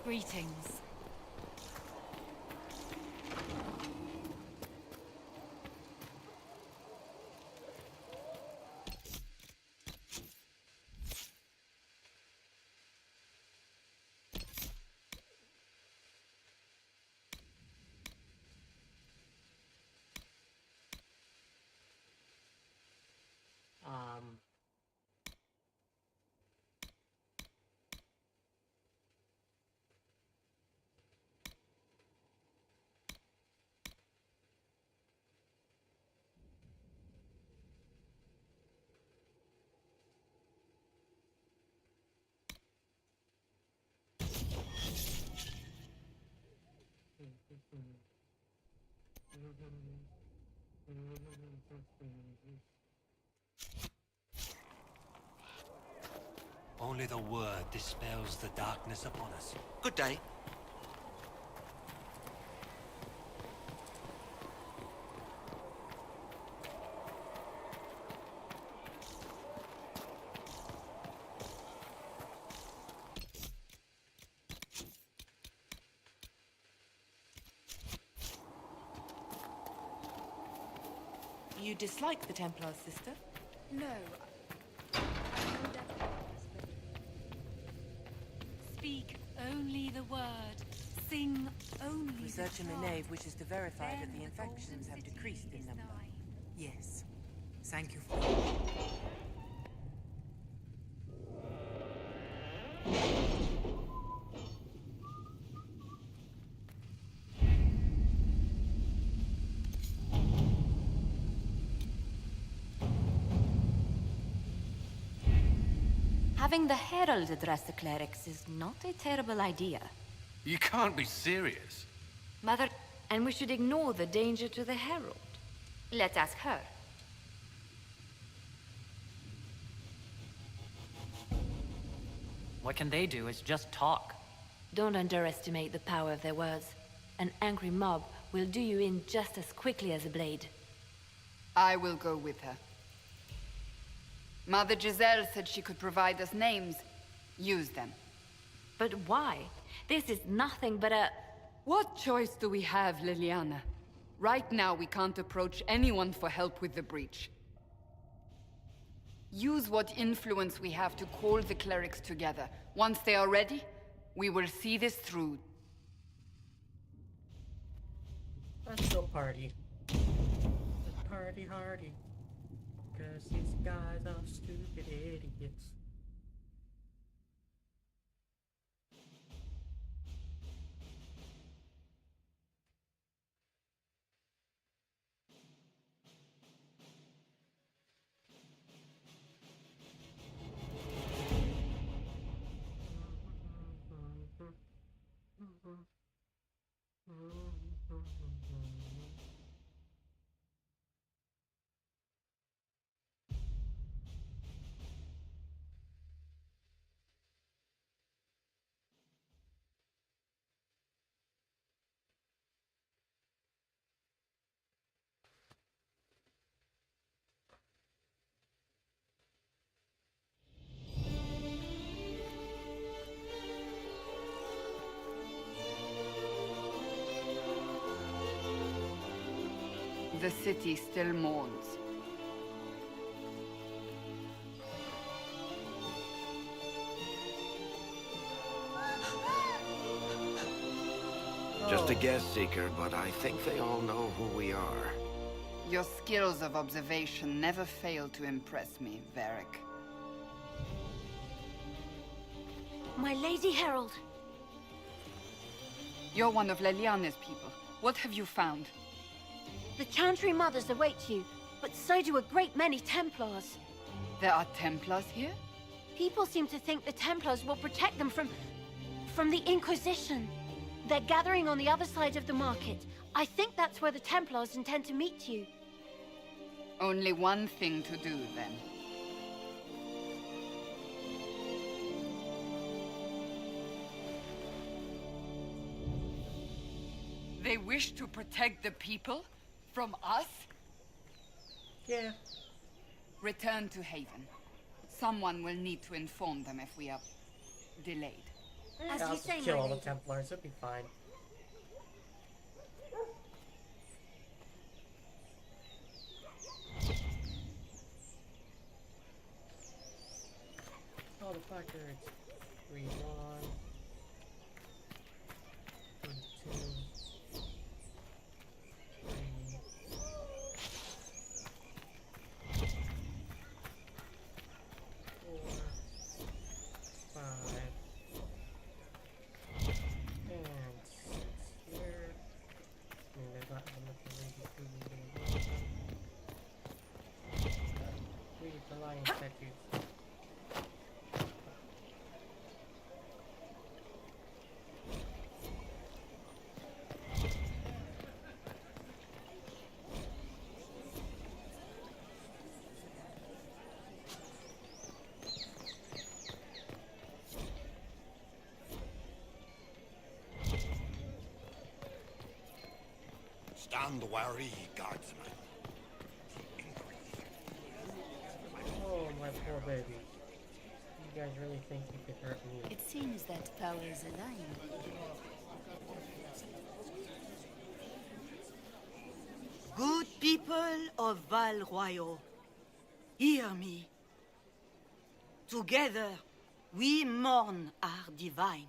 Greetings. Only the word dispels the darkness upon us. Good day. You dislike the Templars, sister? No. Speak only the word. Sing only Research in the the cry. nave wishes to verify that Then the the golden infections have city decreased in is number. thine. Yes. Thank you for Having the Herald address the clerics is not a terrible idea. You can't be serious. Mother, and we should ignore the danger to the Herald. Let's ask her. What can they do is just talk. Don't underestimate the power of their words. An angry mob will do you in just as quickly as a blade. I will go with her. Mother Giselle said she could provide us names. Use them. But why? This is nothing but a... What choice do we have, Liliana? Right now, we can't approach anyone for help with the breach. Use what influence we have to call the clerics together. Once they are ready, we will see this through. Let's go party. Let's party hardy. Cause these guys are stupid idiots. The city still mourns. Just a guess, Seeker, but I think they all know who we are. Your skills of observation never fail to impress me, Varric. My Lady Herald. You're one of Leliana's people. What have you found? The Chantry Mothers await you, but so do a great many Templars. There are Templars here? People seem to think the Templars will protect them from the Inquisition. They're gathering on the other side of the market. I think that's where the Templars intend to meet you. Only one thing to do, then. They wish to protect the people? From us? Yeah. Return to Haven. Someone will need to inform them if we are delayed. As you say, kill all the Templars, it'll be fine. All the placards. Read 1. 2. Stand wary, guardsman. Oh, my poor baby. You guys really think you could hurt me? It seems that powers align. Good people of Val Royal, hear me. Together, we mourn our divine.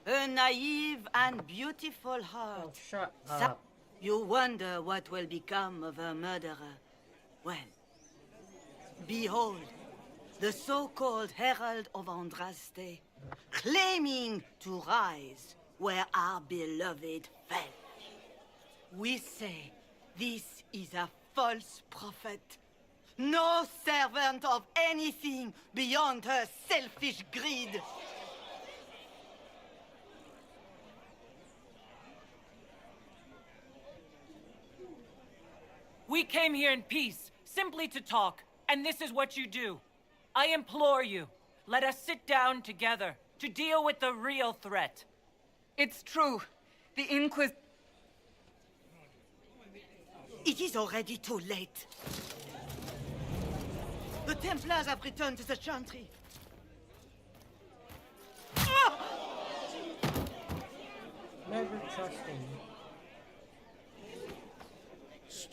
A naive and beautiful heart. Oh, shut up. You wonder what will become of a murderer. Well, behold, the so-called Herald of Andraste, claiming to rise where our beloved fell. We say this is a false prophet. No servant of anything beyond her selfish greed. We came here in peace, simply to talk, and this is what you do. I implore you, let us sit down together to deal with the real threat. It's true. The Inquisition... It is already too late. The Templars have returned to the Chantry.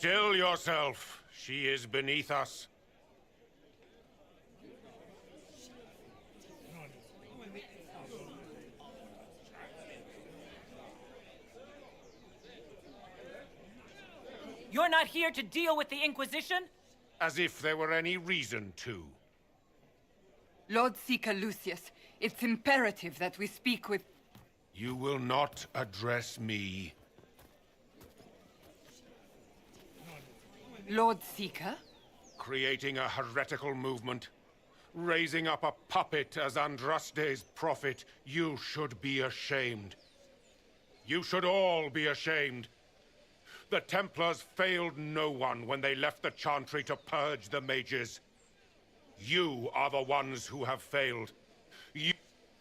Still yourself. She is beneath us. You're not here to deal with the Inquisition? As if there were any reason to. Lord Seeker Lucius, it's imperative that we speak with... You will not address me. Lord Seeker? Creating a heretical movement. Raising up a puppet as Andraste's prophet. You should be ashamed. You should all be ashamed. The Templars failed no one when they left the Chantry to purge the mages. You are the ones who have failed.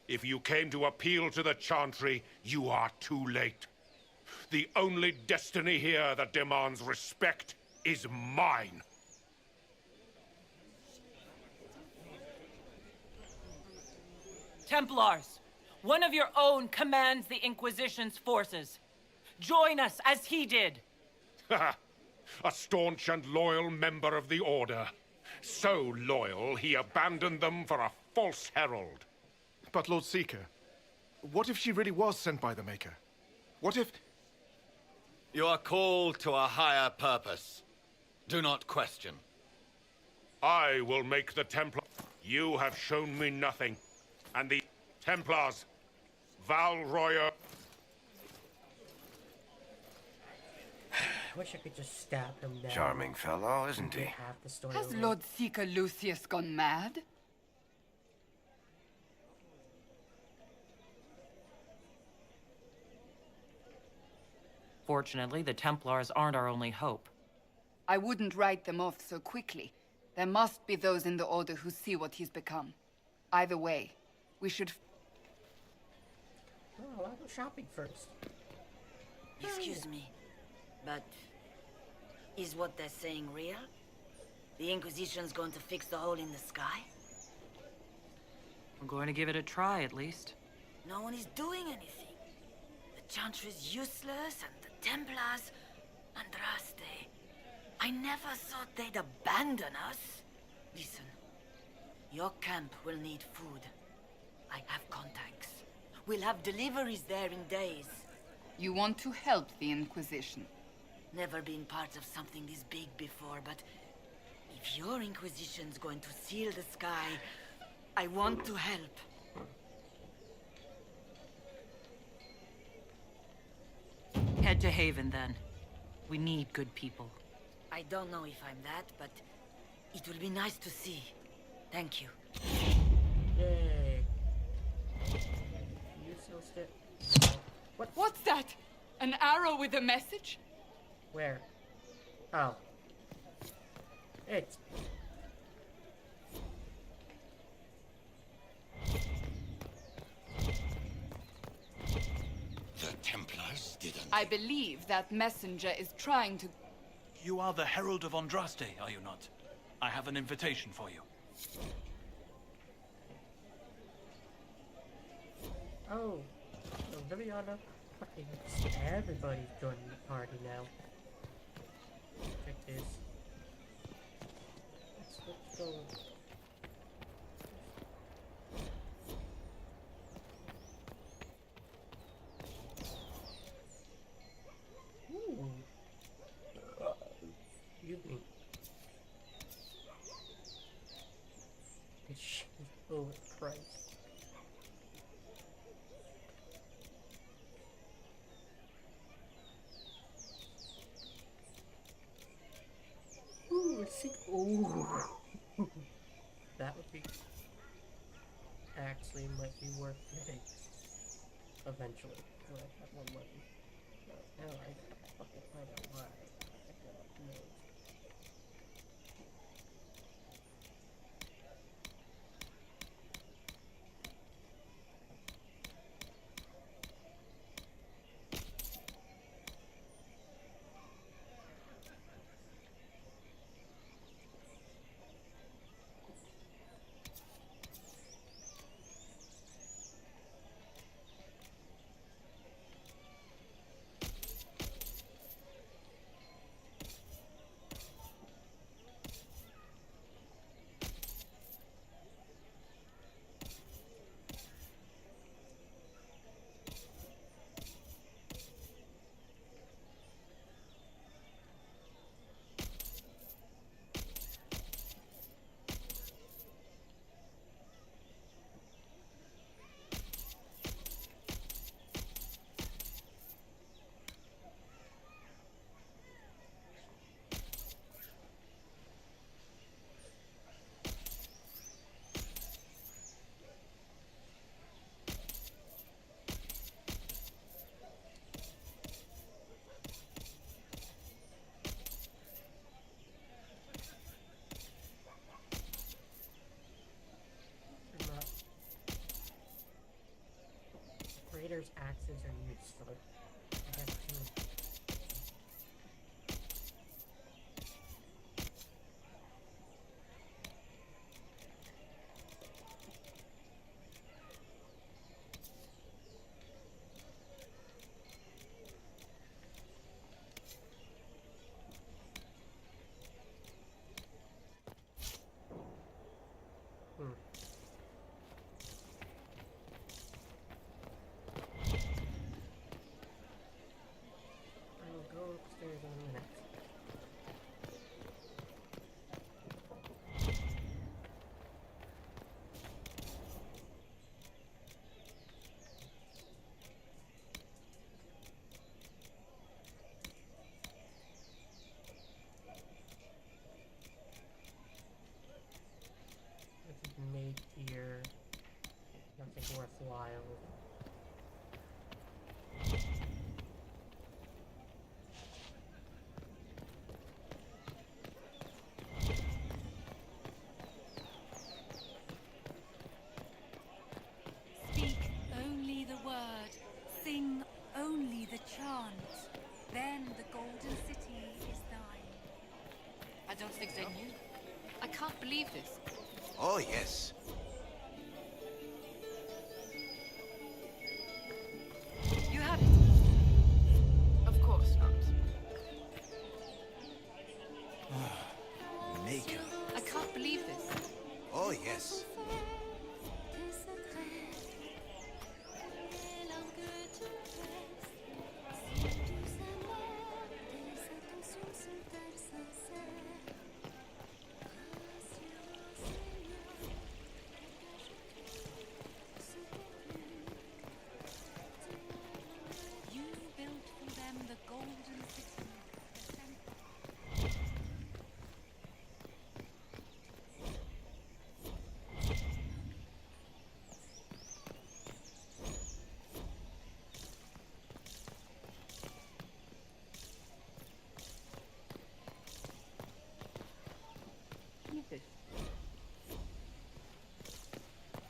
If you came to appeal to the Chantry, you are too late. The only destiny here that demands respect is mine. Templars, one of your own commands the Inquisition's forces. Join us as he did. A staunch and loyal member of the Order. So loyal, he abandoned them for a false herald. But Lord Seeker, what if she really was sent by the Maker? What if... You are called to a higher purpose. Do not question. I will make the Templar... You have shown me nothing. And the Templars, Val Royer... I wish I could just stab him down. Charming fellow, isn't he? Has Lord Seeker Lucius gone mad? Fortunately, the Templars aren't our only hope. I wouldn't write them off so quickly. There must be those in the Order who see what he's become. Either way, we should... Oh, I'll go shopping first. Excuse me, but is what they're saying real? The Inquisition's going to fix the hole in the sky? I'm going to give it a try, at least. No one is doing anything. The Chantry's useless, and the Templars... Andraste. I never thought they'd abandon us. Listen, your camp will need food. I have contacts. We'll have deliveries there in days. You want to help the Inquisition? Never been part of something this big before, but if your Inquisition's going to seal the sky, I want to help. Head to Haven, then. We need good people. I don't know if I'm that, but it will be nice to see. Thank you. Yay. You still stick. What's that? An arrow with a message? Where? Oh. It's... The Templars didn't... I believe that messenger is trying to... You are the Herald of Andraste, are you not? I have an invitation for you. Oh. So Liliana, fucking everybody's joining the party now. Check this. Let's go. Ooh. Excuse me. This shit is overpriced. Ooh, ooh. That would be... Actually might be worth getting. Eventually. When I have more money. Now I gotta fucking find out why. I gotta know. Trader's axes are useful. I have two. Made here, nothing worthwhile. Speak only the word, sing only the chant. Then the golden city is thine. I don't think they knew. I can't believe this. Oh, yes. You have it. Of course not. Maker. I can't believe this. Oh, yes. You built for them the golden city.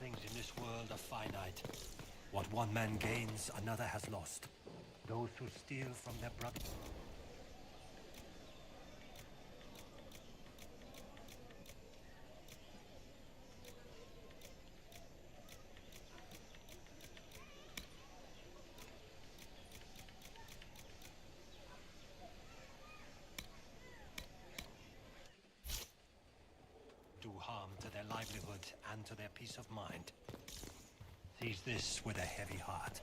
Things in this world are finite. What one man gains, another has lost. Those who steal from their brother... do harm to their livelihood and to their peace of mind. Seize this with a heavy heart.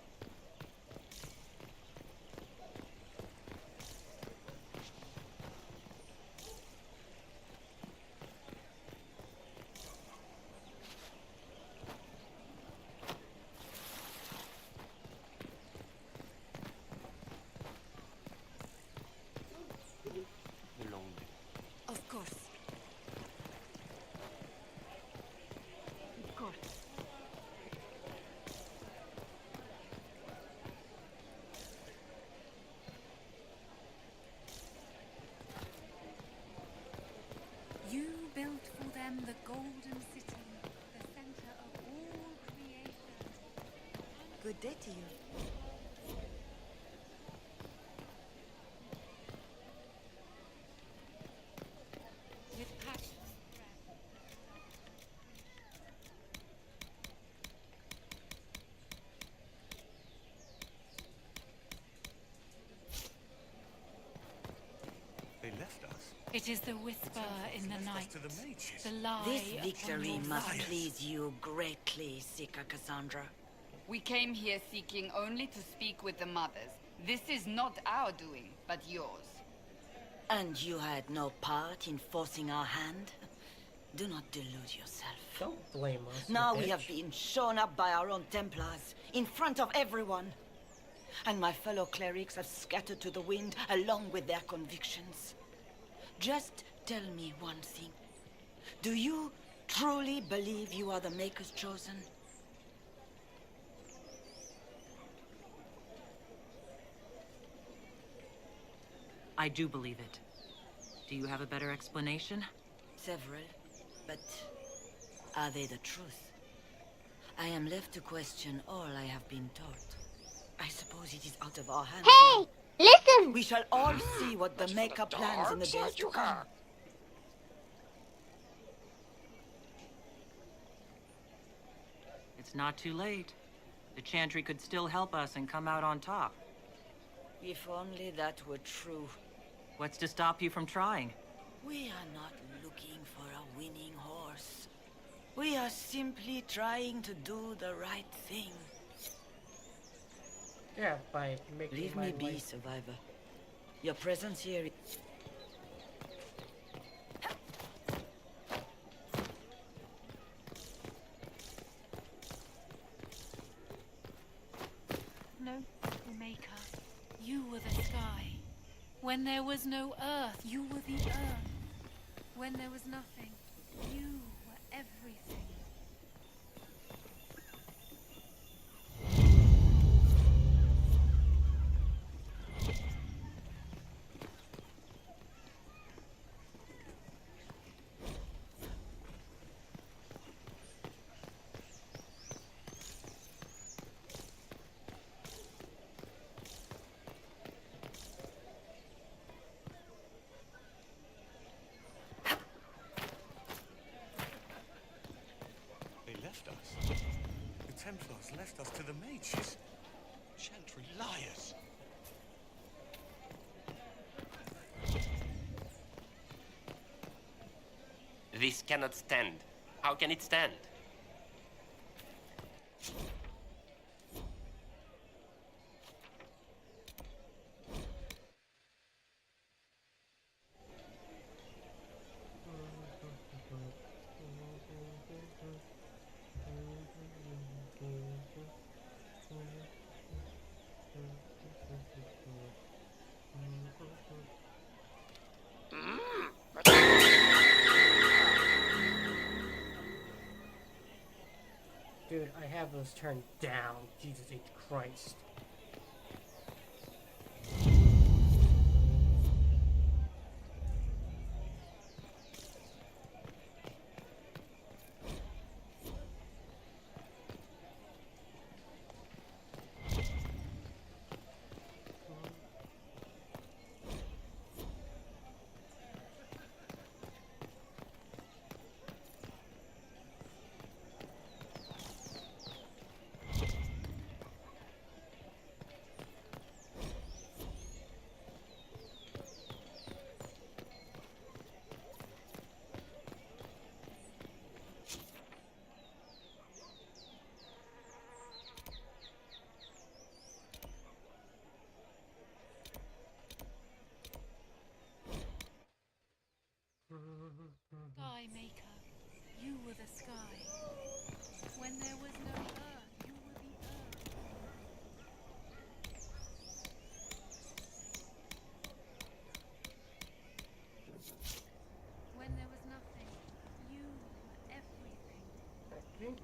Of course. Of course. You built for them the golden city, the center of all creation. Good day to you. With passion. They left us. It is the whisper in the night, to the mages. the lie This upon victory your must life. please you greatly, Seeker Cassandra. We came here seeking only to speak with the mothers. This is not our doing, but yours. And you had no part in forcing our hand? Do not delude yourself. Don't blame us. Now you we bitch. have been shown up by our own Templars, in front of everyone. And my fellow clerics have scattered to the wind along with their convictions. Just tell me one thing. Do you truly believe you are the Maker's chosen? I do believe it. Do you have a better explanation? Several, but are they the truth? I am left to question all I have been taught. I suppose it is out of our hands. Hey! Listen! We shall all see what the Maker plans in the days to come. It's not too late. The Chantry could still help us and come out on top. If only that were true. What's to stop you from trying? We are not looking for a winning horse. We are simply trying to do the right thing. Yeah, by making Leave my me be, life... survivor. Your presence here is... No, Maker. You were the sky. When there was no earth, you were the earth. When there was nothing, you were everything. The Templars left us to the mages. Chantry liars. This cannot stand. How can it stand? Dude, I have those turned down. Jesus H. Christ. Sky Maker, you were the sky. When there was no earth, you were the earth. When there was nothing, you were everything.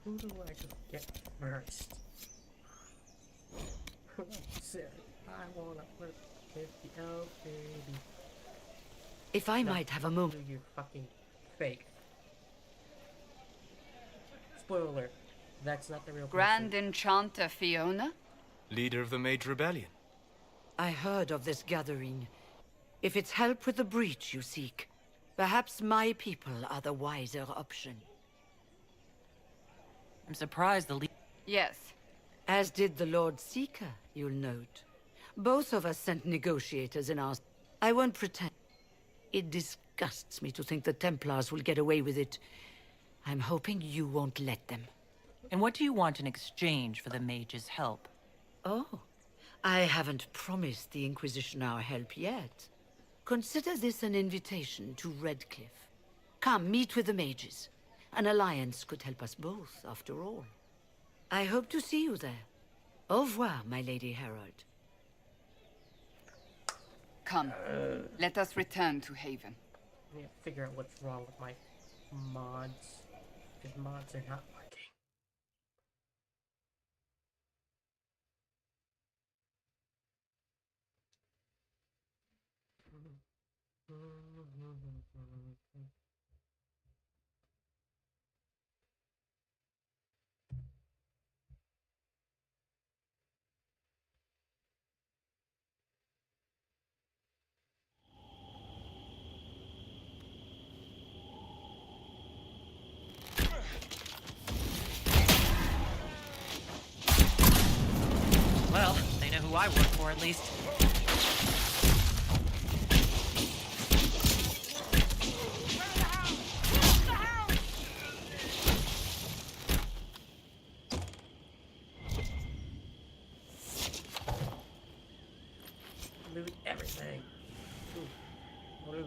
Who do I just get first? Said I wanna work with the elf baby. If I might have a moment. You fucking fake. Spoiler alert. That's not the real Grand Enchanter Fiona? Leader of the Mage Rebellion. I heard of this gathering. If it's help with the breach you seek, perhaps my people are the wiser option. I'm surprised the Yes. As did the Lord Seeker, you'll note. Both of us sent negotiators in our... I won't pretend. It disgusts me to think the Templars will get away with it. I'm hoping you won't let them. And what do you want in exchange for the mage's help? Oh, I haven't promised the Inquisition our help yet. Consider this an invitation to Redcliffe. Come, meet with the mages. An alliance could help us both, after all. I hope to see you there. Au revoir, my Lady Herald. Come, let us return to Haven. I need to figure out what's wrong with my mods. Because mods are not working. Well, they know who I work for, at least. Loot everything. Ooh. Loot.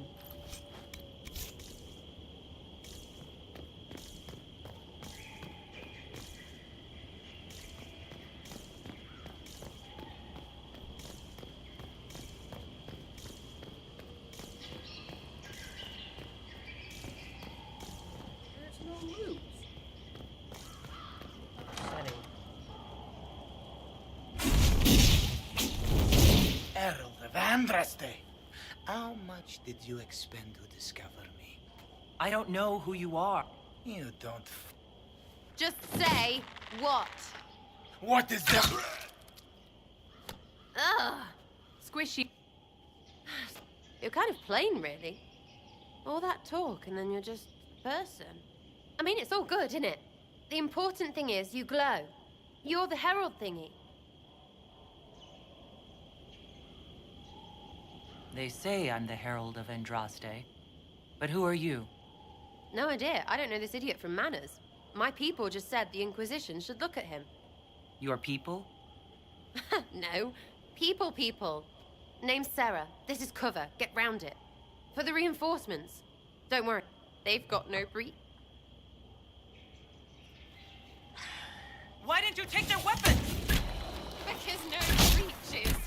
There's no loot. Setting. Herald of Andraste, how much did you expend to discover me? I don't know who you are. You don't Just say what? What is that? Ugh. Squishy. You're kind of plain, really. All that talk and then you're just a person. I mean, it's all good, isn't it? The important thing is you glow. You're the herald thingy. They say I'm the Herald of Andraste. But who are you? No idea. I don't know this idiot from Manners. My people just said the Inquisition should look at him. Your people? No. People. Name's Sarah. This is cover. Get round it. For the reinforcements. Don't worry. They've got no breach. Why didn't you take their weapons? Because no breaches.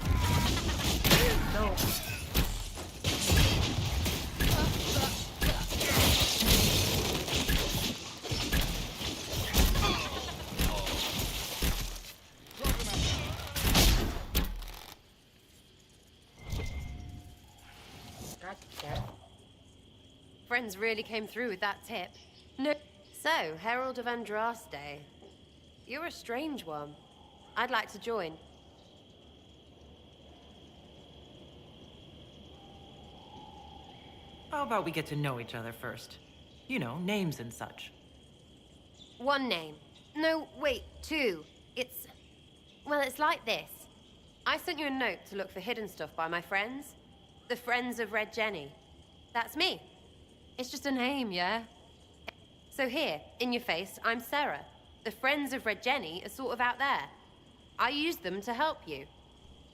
No. Friends really came through with that tip. No. So, Herald of Andraste. You're a strange one. I'd like to join. How about we get to know each other first? You know, names and such. One name. No, wait, two. Well, it's like this. I sent you a note to look for hidden stuff by my friends. The Friends of Red Jenny. That's me. It's just a name, yeah? So here, in your face, I'm Sarah. The Friends of Red Jenny are sort of out there. I use them to help you.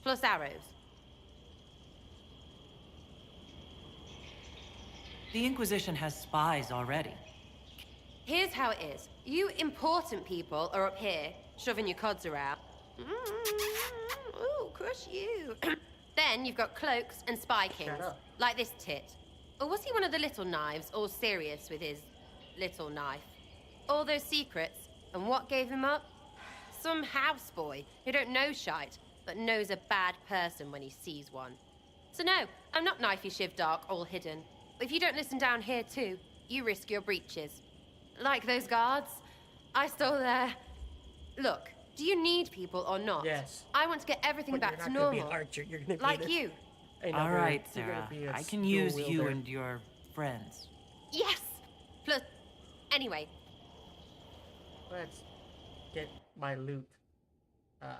Plus arrows. The Inquisition has spies already. Here's how it is. You important people are up here, shoving your cods around. Ooh, crush you. Then you've got cloaks and spy kings, like this tit. Or was he one of the little knives, all serious with his little knife? All those secrets, and what gave him up? Some houseboy who don't know shite, but knows a bad person when he sees one. So no, I'm not knifey shiv dark, all hidden. If you don't listen down here too, you risk your breeches. Like those guards, I stole their... Look, do you need people or not? Yes. I want to get everything But back you're to not gonna be normal. an archer, you're gonna be like the- you. All right, Sarah. I can use you and your friends. Yes! Plus, anyway, Let's get my loot. I'm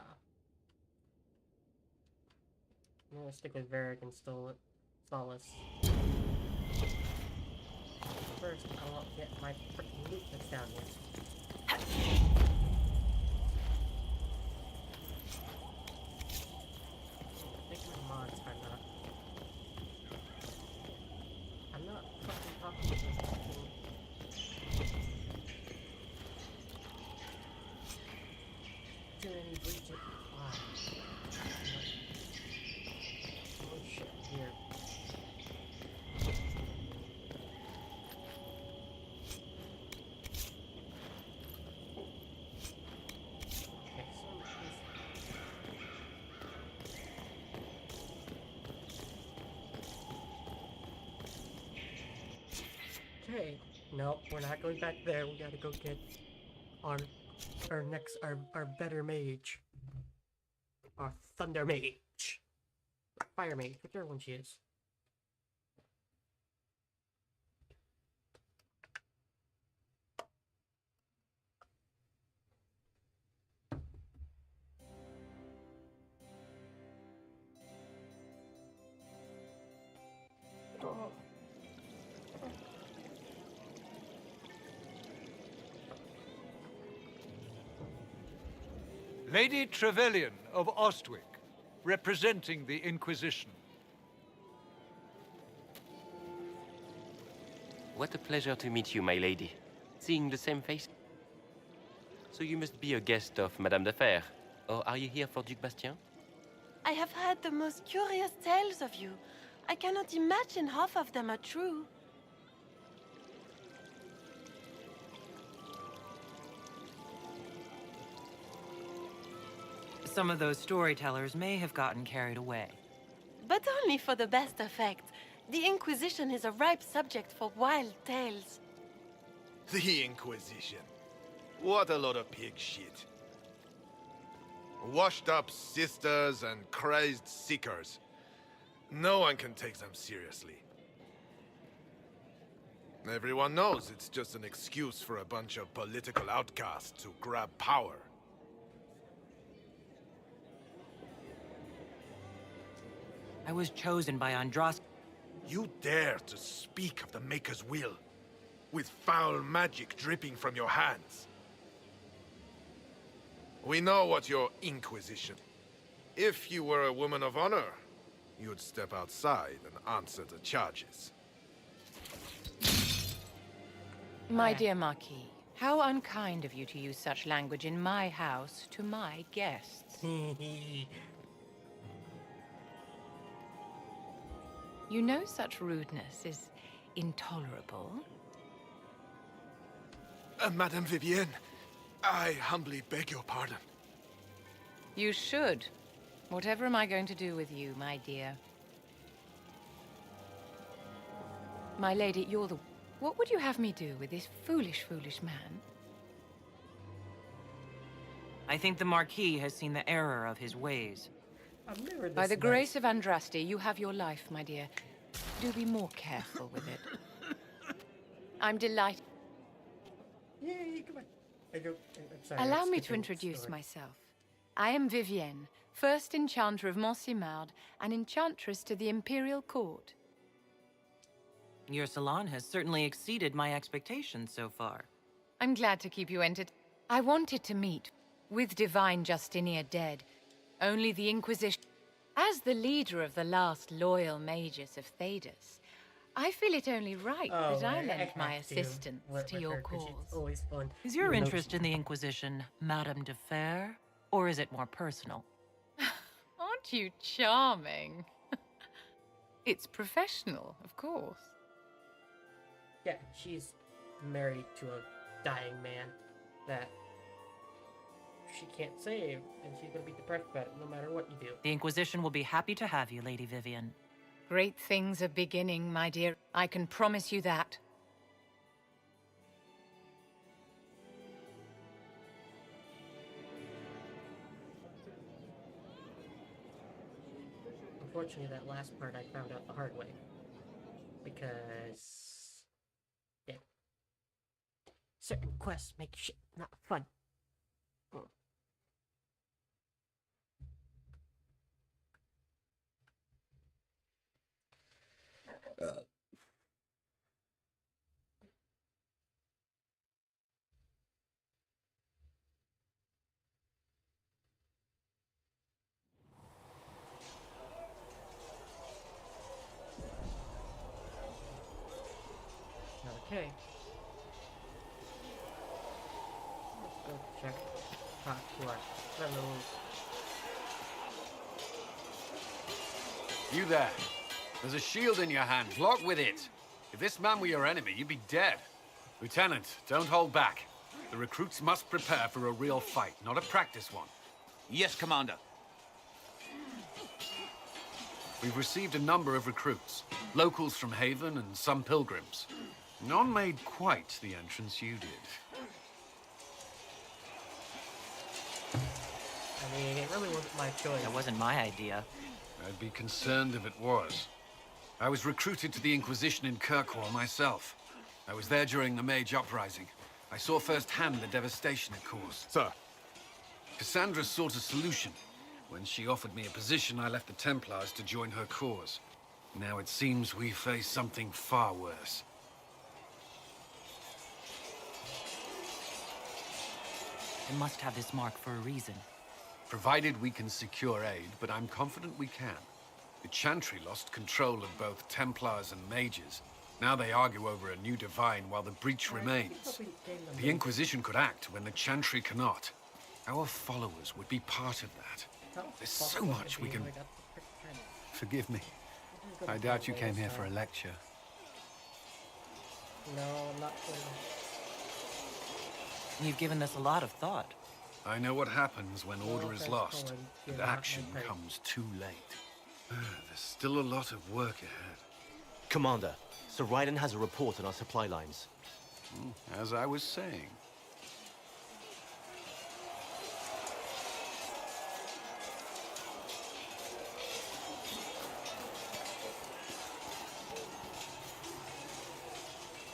gonna stick with Varric and Solace. First, I want to get my freaking loot that's down here. I think my mods are not. I'm not fucking talking to this fucking. Too many breaches. Why? Oh shit, here. Okay, so okay, no, we're not going back there. We gotta go get our better mage. Our thunder mage. Fire mage, whichever one she is. Oh. Lady Trevelyan of Ostwick, representing the Inquisition. What a pleasure to meet you, my lady. Seeing the same face. So you must be a guest of Madame de Fer. Or are you here for Duc Bastien? I have heard the most curious tales of you. I cannot imagine half of them are true. Some of those storytellers may have gotten carried away. But only for the best effect. The Inquisition is a ripe subject for wild tales. The Inquisition. What a lot of pig shit. Washed up sisters and crazed seekers. No one can take them seriously. Everyone knows it's just an excuse for a bunch of political outcasts to grab power. I was chosen by Andraste. You dare to speak of the Maker's will, with foul magic dripping from your hands. We know what your Inquisition. If you were a woman of honor, you'd step outside and answer the charges. My dear Marquis, how unkind of you to use such language in my house to my guests. You know such rudeness is intolerable. Madame Vivienne, I humbly beg your pardon. You should. Whatever am I going to do with you, my dear? My lady, you're the... What would you have me do with this foolish, foolish man? I think the Marquis has seen the error of his ways. By the grace of Andraste, you have your life, my dear. Do be more careful with it. I'm delighted. Yay, come on. I'm sorry, Allow I'm me to skipping introduce story. myself. I am Vivienne, first enchanter of Montsimard and enchantress to the Imperial Court. Your salon has certainly exceeded my expectations so far. I'm glad to keep you entertained. I wanted to meet, with divine Justinia dead, only the Inquisition. As the leader of the last loyal mages of Thedas, I feel it only right that I lend my assistance to your cause. Always fun. Is your interest in the Inquisition Madame de Fer, or is it more personal? Aren't you charming? It's professional, of course. Yeah, she's married to a dying man that she can't save, and she's gonna be depressed about it no matter what you do. The Inquisition will be happy to have you, Lady Vivienne. Great things are beginning, my dear. I can promise you that. Unfortunately, that last part I found out the hard way. Because... yeah. Certain quests make shit not fun. Okay. Let's go check talk to our fellow. You there. There's a shield in your hand. Lock with it. If this man were your enemy, you'd be dead. Lieutenant, don't hold back. The recruits must prepare for a real fight, not a practice one. Yes, Commander. We've received a number of recruits. Locals from Haven and some pilgrims. None made quite the entrance you did. I mean, it really wasn't my choice. That wasn't my idea. I'd be concerned if it was. I was recruited to the Inquisition in Kirkwall myself. I was there during the Mage Uprising. I saw firsthand the devastation it caused. Sir. Cassandra sought a solution. When she offered me a position, I left the Templars to join her cause. Now it seems we face something far worse. They must have this mark for a reason. Provided we can secure aid, but I'm confident we can. The Chantry lost control of both Templars and Mages. Now they argue over a new divine while the breach remains. The Inquisition could act when the Chantry cannot. Our followers would be part of that. There's so much we can... Forgive me. I doubt you came here for a lecture. No, I'm not sure. You've given this a lot of thought. I know what happens when order is lost, and action comes too late. There's still a lot of work ahead. Commander, Sir Ryden has a report on our supply lines. As I was saying.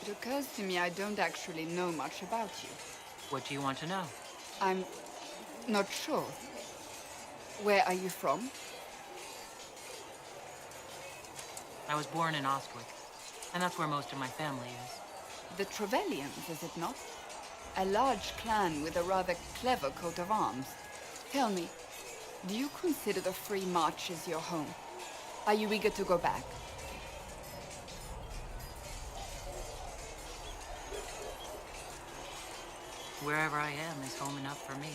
It occurs to me I don't actually know much about you. What do you want to know? I'm not sure. Where are you from? I was born in Ostwick, and that's where most of my family is. The Trevellians, is it not? A large clan with a rather clever coat of arms. Tell me, do you consider the Free Marches your home? Are you eager to go back? Wherever I am is home enough for me.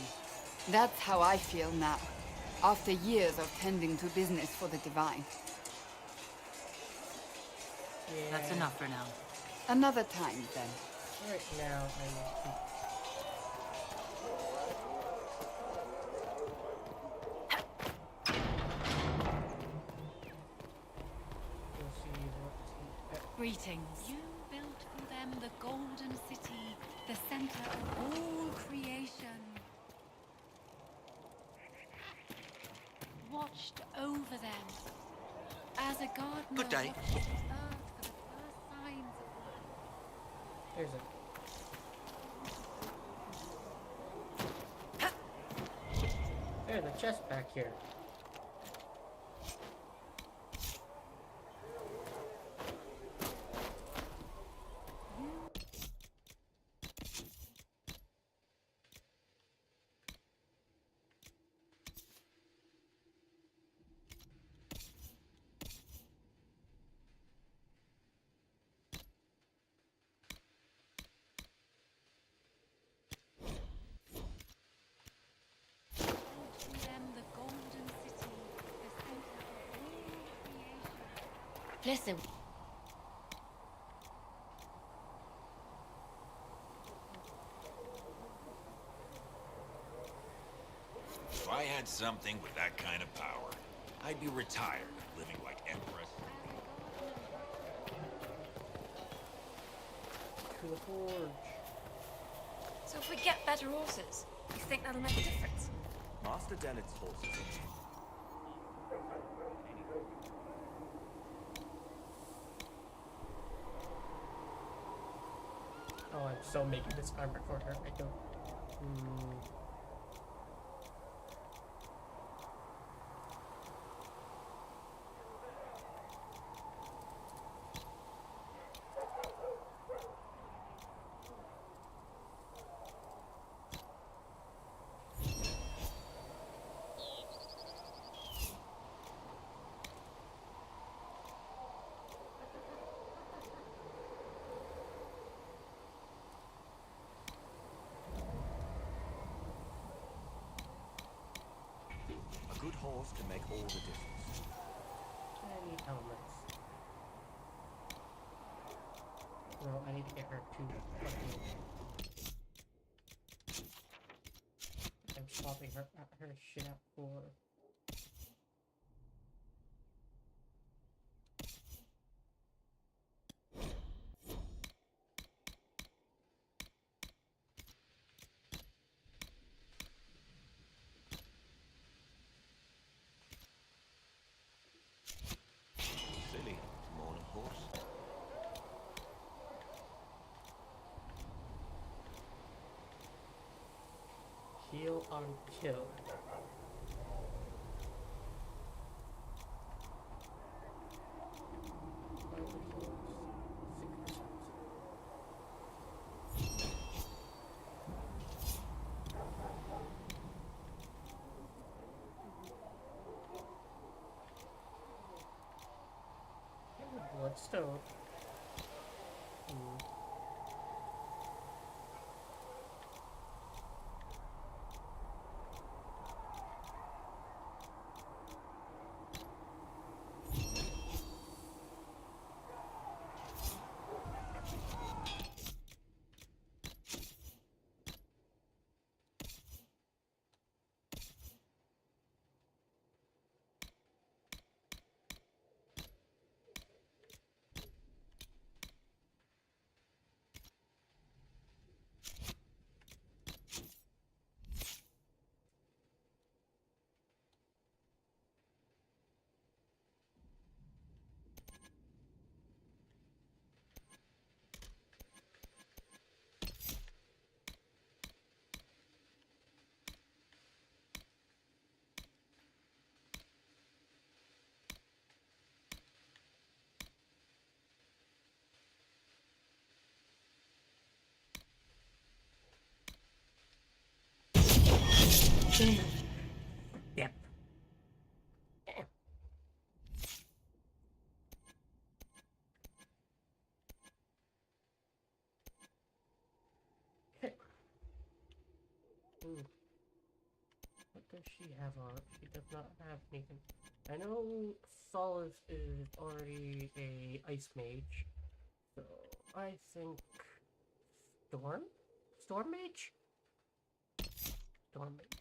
That's how I feel now, after years of tending to business for the Divine. Yeah. That's enough for now. Another time, then. Right now, I'm... Greetings. You built for them the Golden City, the center of all creation. Watched over them as a gardener. Good day. Watches the earth for the first signs of life. There's a... There's a chest back here. Listen. If I had something with that kind of power, I'd be retired, living like Empress. To the forge. So if we get better horses, you think that'll make a difference? Master Dennett's horses. Oh, I'm so making this armor for her. I don't... good horse can make all the difference. I need helmets. No, I need to get her to fucking... I'm swapping her shit out for... Silly, morning horse. Heal on kill. Bloodstone. Yep. Ooh. What does she have on? She does not have anything. I know Solace is already a ice mage, so I think Storm? Storm mage? Storm mage.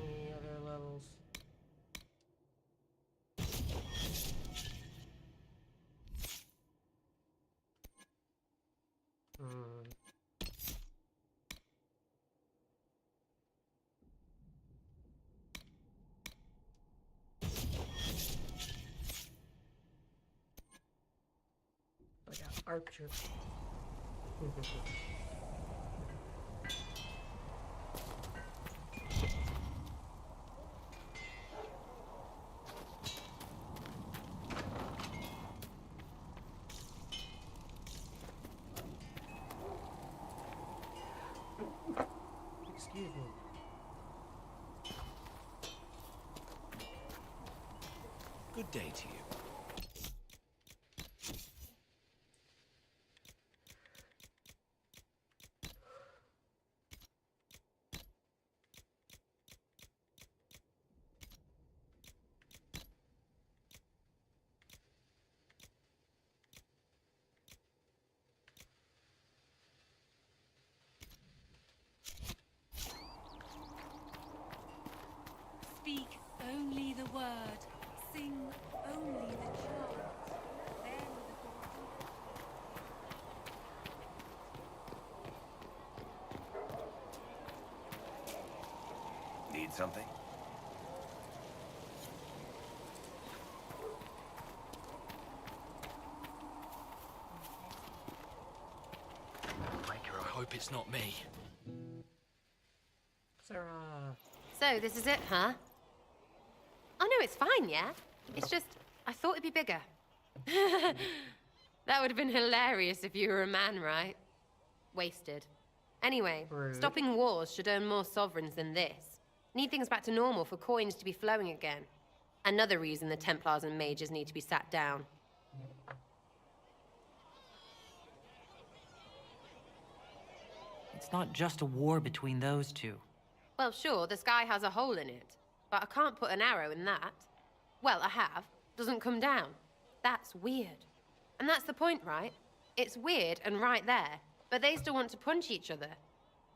Any other levels? I got Archer. Excuse me. Good day to you. Speak only the word. Sing only the chant. Then Need something? Maker, I hope it's not me. Sarah. So, this is it, huh? Oh no, it's fine, yeah? It's just, I thought it'd be bigger. That would have been hilarious if you were a man, right? Wasted. Anyway, Rude. stopping wars should earn more sovereigns than this. Need things back to normal for coins to be flowing again. Another reason the Templars and mages need to be sat down. It's not just a war between those two. Well, sure, the sky has a hole in it, but I can't put an arrow in that. Well, I have. Doesn't come down. That's weird. And that's the point, right? It's weird and right there, but they still want to punch each other.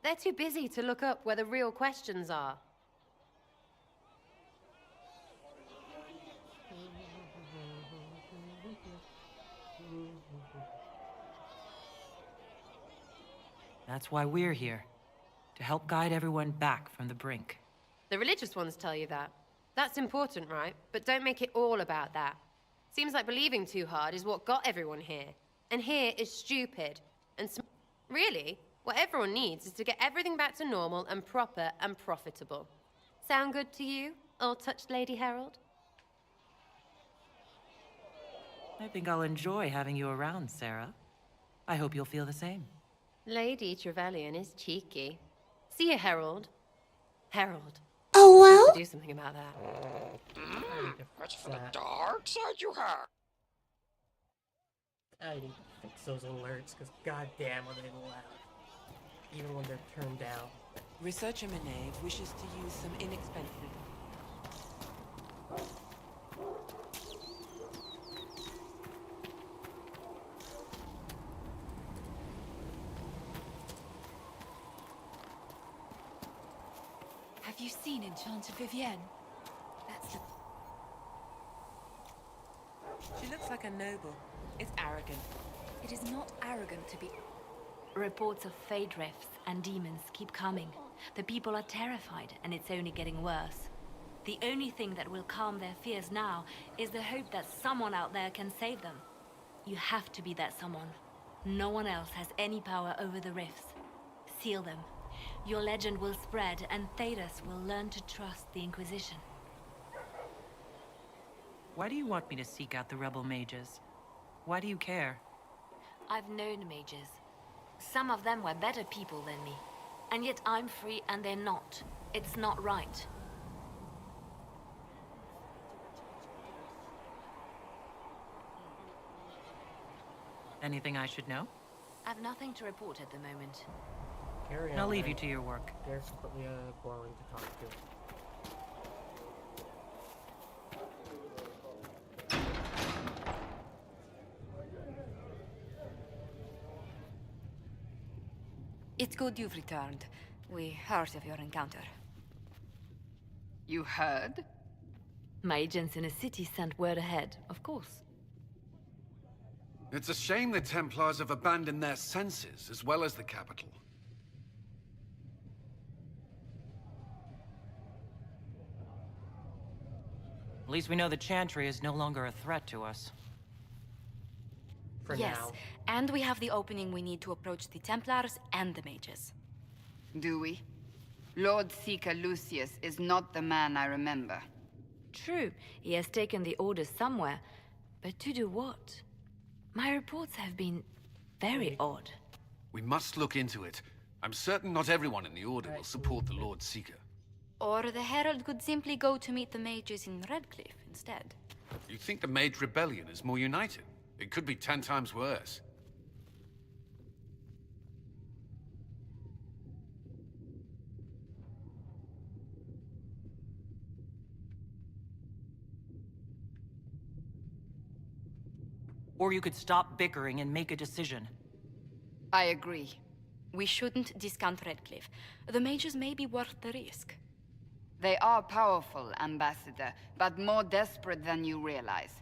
They're too busy to look up where the real questions are. That's why we're here. To help guide everyone back from the brink. The religious ones tell you that. That's important, right? But don't make it all about that. Seems like believing too hard is what got everyone here. And here is stupid. And really, what everyone needs is to get everything back to normal and proper and profitable. Sound good to you, old-touched Lady Herald? I think I'll enjoy having you around, Sarah. I hope you'll feel the same. Lady Trevelyan is cheeky. See you, Herald. Herald. Oh, well? Do something about that. Much for the dark side you have. I need to fix those alerts, because goddamn are they loud. Even when they're turned down. Researcher Menave wishes to use some inexpensive... Have you seen Enchanter Vivienne? That's the... She looks like a noble. It's arrogant. It is not arrogant to be... Reports of fade rifts and demons keep coming. The people are terrified, and it's only getting worse. The only thing that will calm their fears now is the hope that someone out there can save them. You have to be that someone. No one else has any power over the rifts. Seal them. Your legend will spread, and Thedas will learn to trust the Inquisition. Why do you want me to seek out the rebel mages? Why do you care? I've known mages. Some of them were better people than me. And yet I'm free and they're not. It's not right. Anything I should know? I've nothing to report at the moment. Carry on. I'll leave you to your work. They're completely boring to talk to. It's good you've returned. We heard of your encounter. You heard? My agents in a city sent word ahead, of course. It's a shame the Templars have abandoned their senses, as well as the capital. At least we know the Chantry is no longer a threat to us. For yes, now. And we have the opening we need to approach the Templars and the mages. Do we? Lord Seeker Lucius is not the man I remember. True, he has taken the orders somewhere, but to do what? My reports have been very odd. We must look into it. I'm certain not everyone in the Order will support the Lord Seeker. Or the Herald could simply go to meet the mages in Redcliffe instead. You think the Mage Rebellion is more united? It could be 10 times worse. Or you could stop bickering and make a decision. I agree. We shouldn't discount Redcliffe. The mages may be worth the risk. They are powerful, Ambassador, but more desperate than you realize.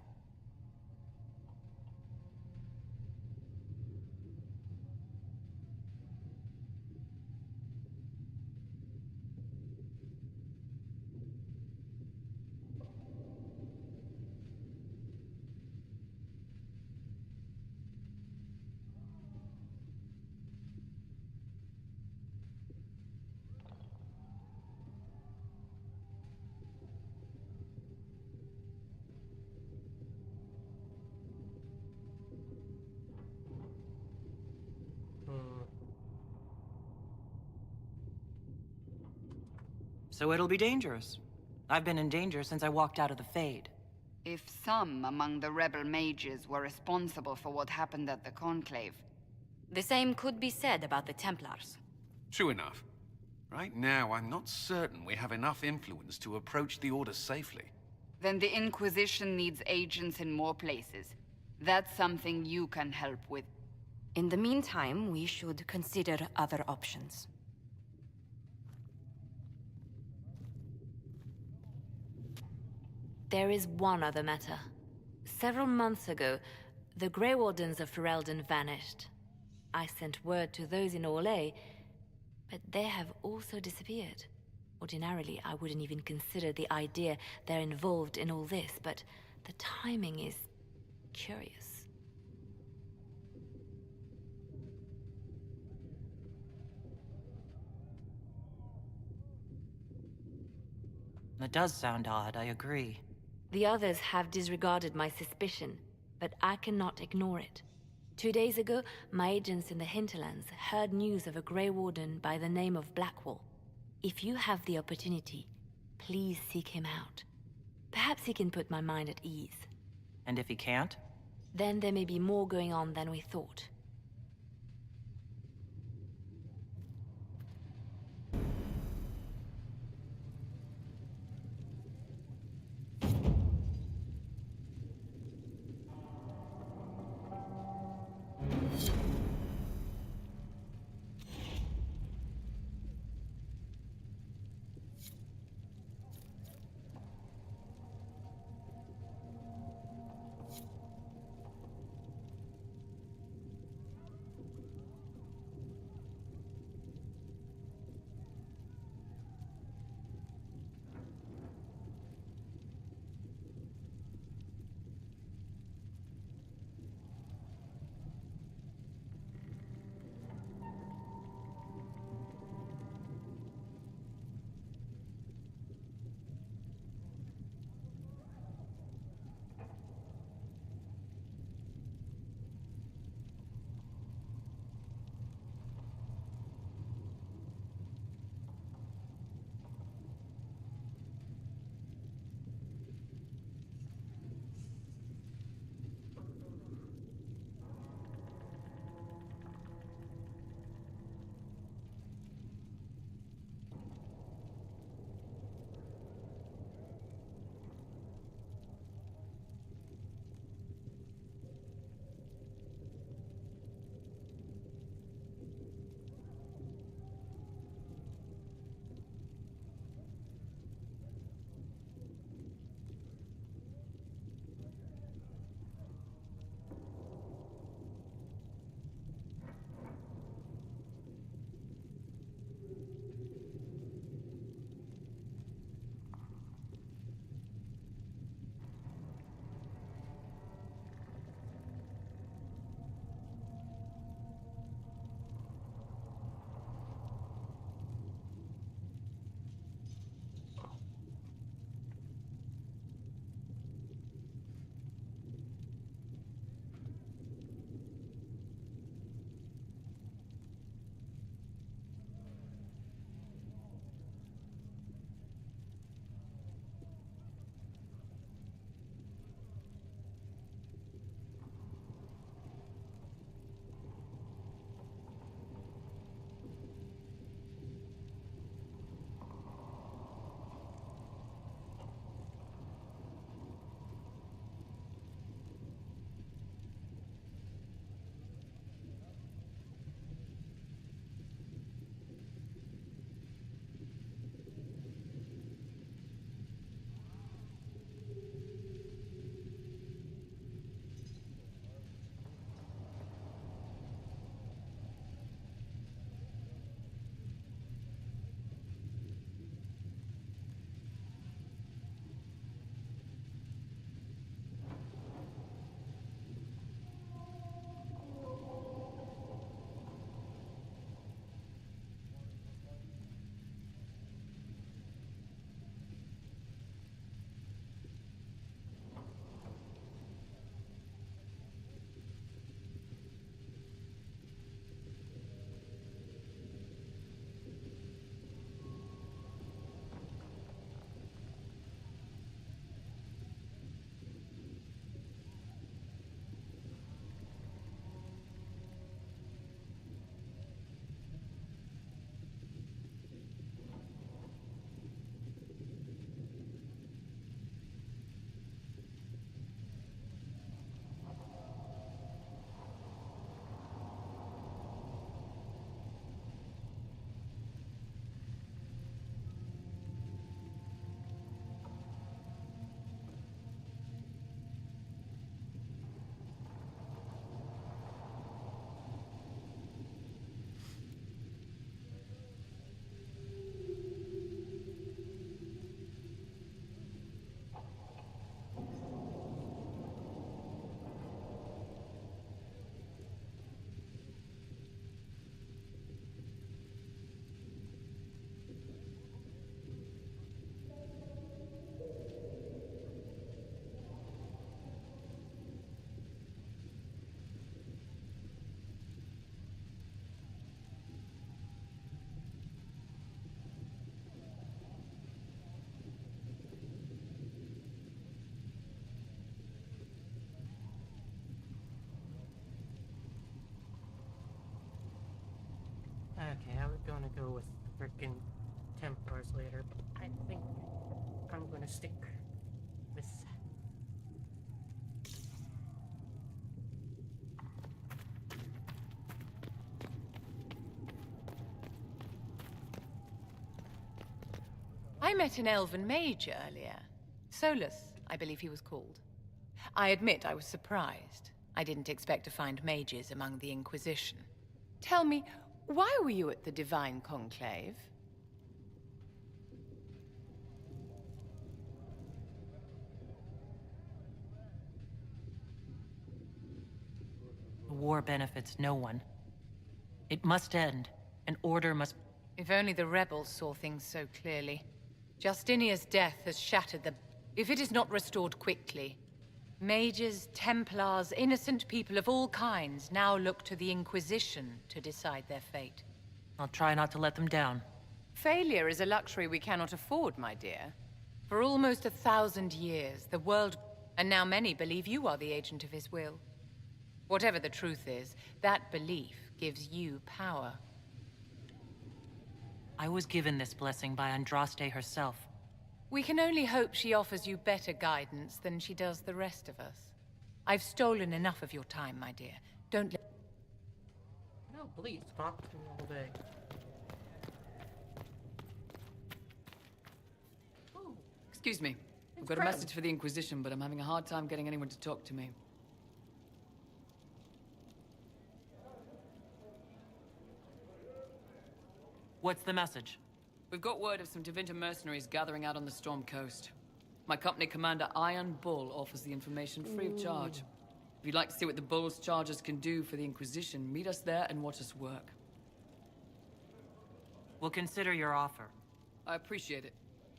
So it'll be dangerous. I've been in danger since I walked out of the Fade. If some among the rebel mages were responsible for what happened at the Conclave... The same could be said about the Templars. True enough. Right now, I'm not certain we have enough influence to approach the Order safely. Then the Inquisition needs agents in more places. That's something you can help with. In the meantime, we should consider other options. There is one other matter. Several months ago, the Grey Wardens of Ferelden vanished. I sent word to those in Orlais, but they have also disappeared. Ordinarily, I wouldn't even consider the idea they're involved in all this, but the timing is curious. It does sound odd, I agree. The others have disregarded my suspicion, but I cannot ignore it. 2 days ago, my agents in the hinterlands heard news of a Grey Warden by the name of Blackwall. If you have the opportunity, please seek him out. Perhaps he can put my mind at ease. And if he can't? Then there may be more going on than we thought. Okay, I was gonna go with freaking Templars later, but I think I'm gonna stick with. I met an elven mage earlier. Solus, I believe he was called. I admit I was surprised. I didn't expect to find mages among the Inquisition. Tell me, why were you at the Divine Conclave? The war benefits no one. It must end. An order must... If only the rebels saw things so clearly. Justinia's death has shattered the... If it is not restored quickly, mages, Templars, innocent people of all kinds now look to the Inquisition to decide their fate. I'll try not to let them down. Failure is a luxury we cannot afford, my dear. For almost 1,000 years, the world... And now many believe you are the agent of his will. Whatever the truth is, that belief gives you power. I was given this blessing by Andraste herself. We can only hope she offers you better guidance than she does the rest of us. I've stolen enough of your time, my dear. Don't let... No, please, talk to me all day. Excuse me. I've got a message for the Inquisition, but I'm having a hard time getting anyone to talk to me. What's the message? We've got word of some Tevinter mercenaries gathering out on the Storm Coast. My company commander, Iron Bull, offers the information free of charge. If you'd like to see what the Bull's charges can do for the Inquisition, meet us there and watch us work. We'll consider your offer. I appreciate it.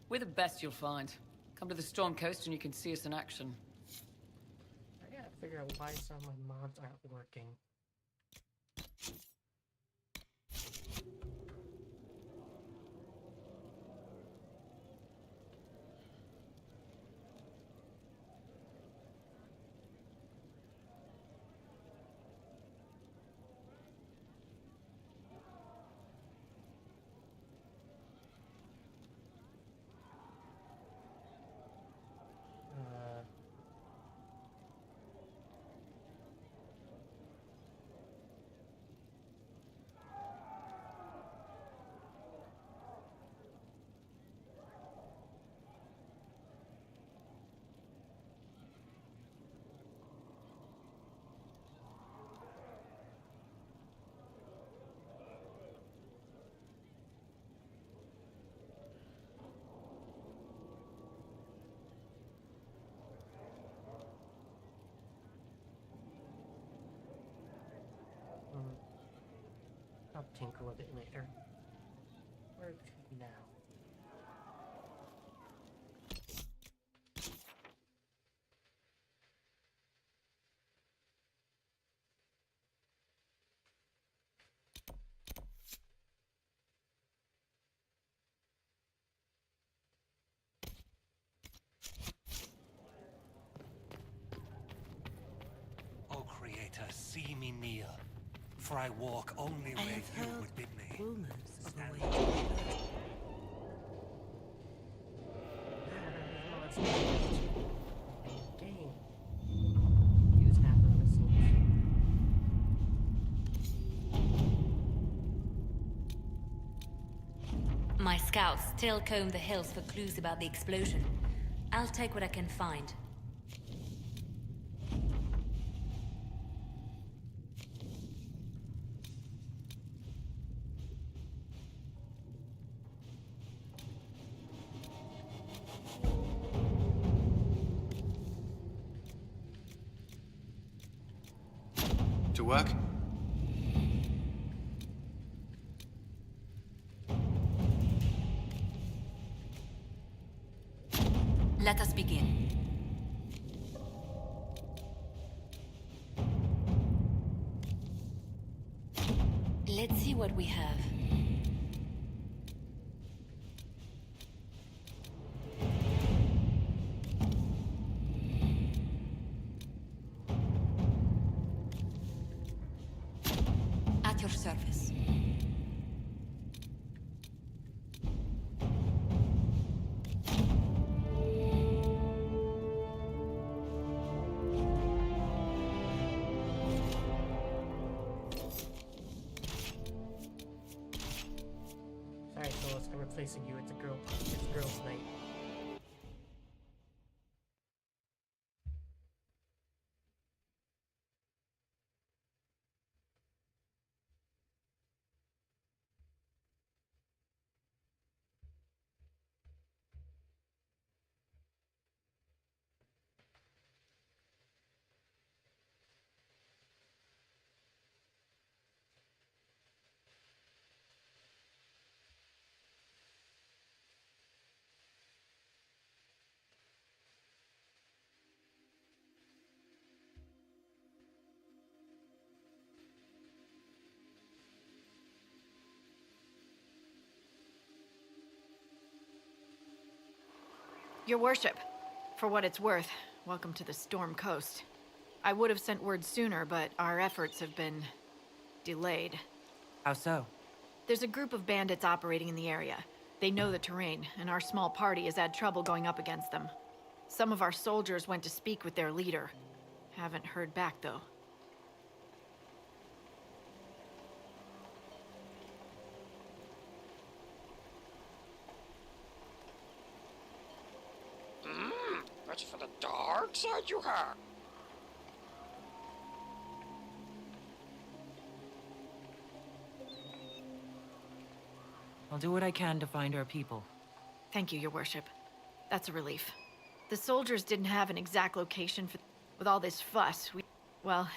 We're the best you'll find. Come to the Storm Coast and you can see us in action. I gotta figure out why some of my mods aren't working. I'll tinker with it later. Where is he now? O Creator, see me kneel. For I walk only where you would bid me. Rumors of a way to My scouts still comb the hills for clues about the explosion. I'll take what I can find. To work? Let us begin. Let's see what we have. At your service. replacing you. It's a girl. It's a girl's night. Your worship, for what it's worth, welcome to the Storm Coast. I would have sent word sooner, but our efforts have been delayed. How so? There's a group of bandits operating in the area. They know the terrain, and our small party has had trouble going up against them. Some of our soldiers went to speak with their leader. Haven't heard back, though. Much for the dark side you have. I'll do what I can to find our people. Thank you, your worship. That's a relief. The soldiers didn't have an exact location for... With all this fuss, well...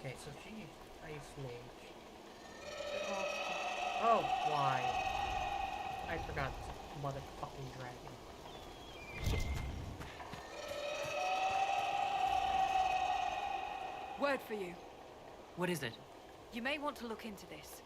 Okay, so she's Ice Mage. Oh, why? I forgot this motherfucking dragon. Word for you. What is it? You may want to look into this.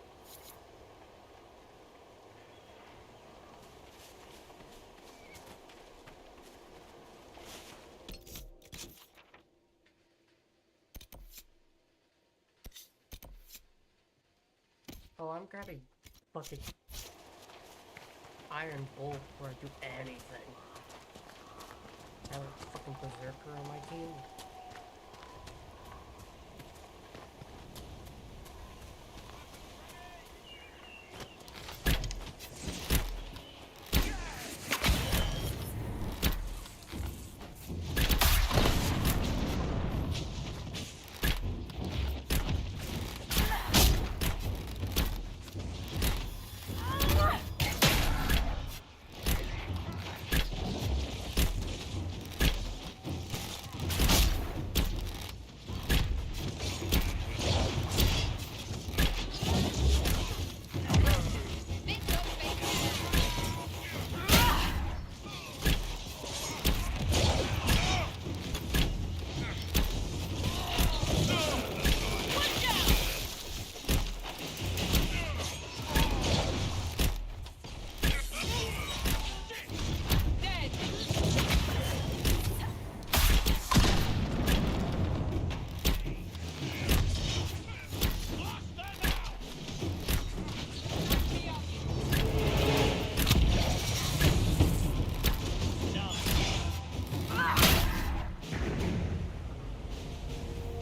Oh, I'm grabbing fucking Iron Bull before I do anything. I have a fucking Berserker on my team.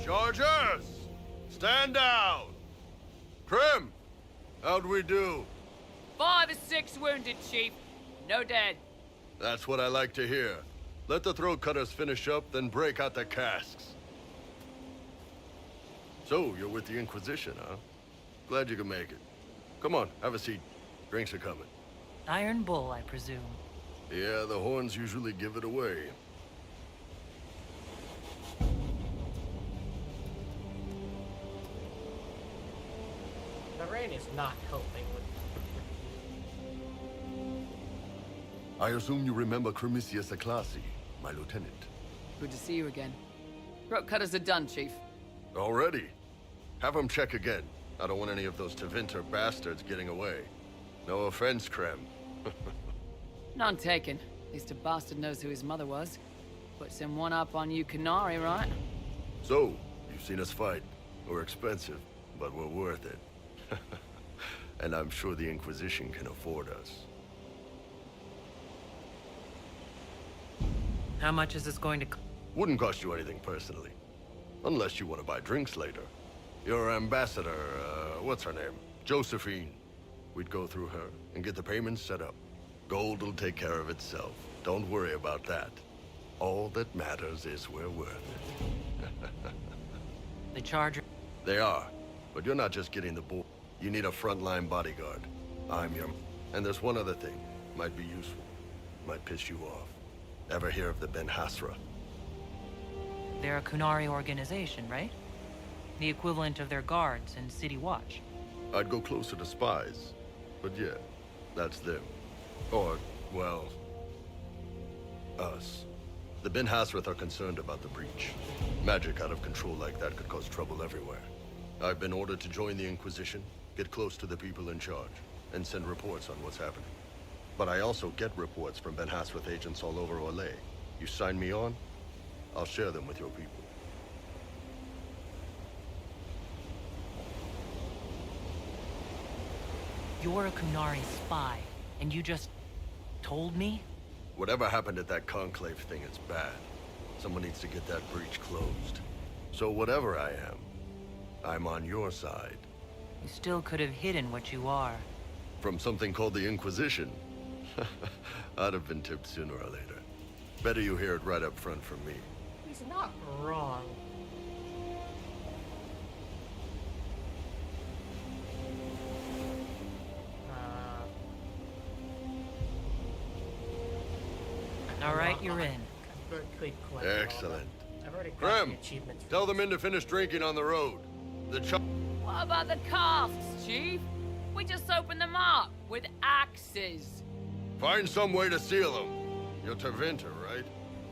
Chargers! Stand down! Krim! How'd we do? 5 or 6 wounded, Chief. No dead. That's what I like to hear. Let the throat cutters finish up, then break out the casks. So, you're with the Inquisition, huh? Glad you could make it. Come on, have a seat. Drinks are coming. Iron Bull, I presume. Yeah, the horns usually give it away. The rain is not helping with... I assume you remember Cremisius Aclassi, my lieutenant. Good to see you again. Throat cutters are done, Chief. Already? Have them check again. I don't want any of those Tevinter bastards getting away. No offense, Krem. None taken. At least a bastard knows who his mother was. Puts him one up on you Canary, right? So, you You've seen us fight. We're expensive, but we're worth it. And I'm sure the Inquisition can afford us. How much is this going to Wouldn't cost you anything personally. Unless you want to buy drinks later. Your ambassador, what's her name? Josephine. We'd go through her and get the payments set up. Gold will take care of itself. Don't worry about that. All that matters is we're worth it. The Charger? They are. But you're not just getting the bull. You need a frontline bodyguard. I'm your... And there's one other thing. Might be useful. Might piss you off. Ever hear of the Ben Hasra? They're a Kunari organization, right? The equivalent of their guards and City Watch. I'd go closer to spies. But yeah, that's them. Or, well... us. The Ben Hasrath are concerned about the breach. Magic out of control like that could cause trouble everywhere. I've been ordered to join the Inquisition, get close to the people in charge, and send reports on what's happening. But I also get reports from Ben Hasrath agents all over Orlais. You sign me on, I'll share them with your people. You're a Kunari spy, and you just told me? Whatever happened at that conclave thing is bad. Someone needs to get that breach closed. So whatever I am, I'm on your side. You still could have hidden what you are. From something called the Inquisition? I'd have been tipped sooner or later. Better you hear it right up front from me. He's not wrong. All right, you're in. Excellent. I've already got Graham, the achievements. tell the men to finish drinking on the road. What about the casks, Chief? We just opened them up with axes. Find some way to seal them. You're Tervinter, right?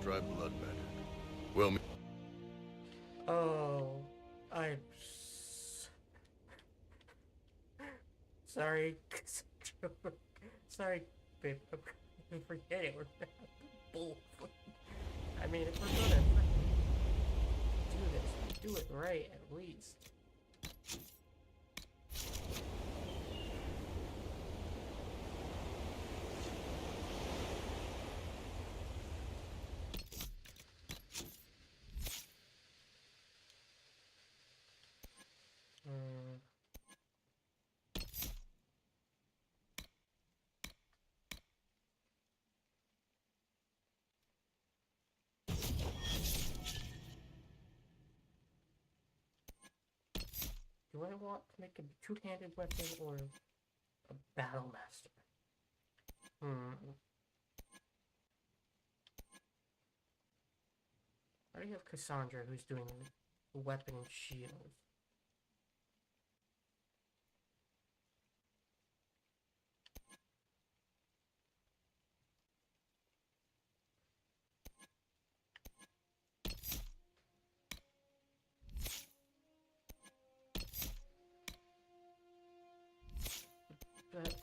Try blood magic. We'll meet. Oh, I'm sorry. Sorry, babe. Forget it. We're bull. I mean, if we're gonna do this, do it right at least. Do I want to make a two-handed weapon or a battle master? I already have Cassandra who's doing the weapon and shield. But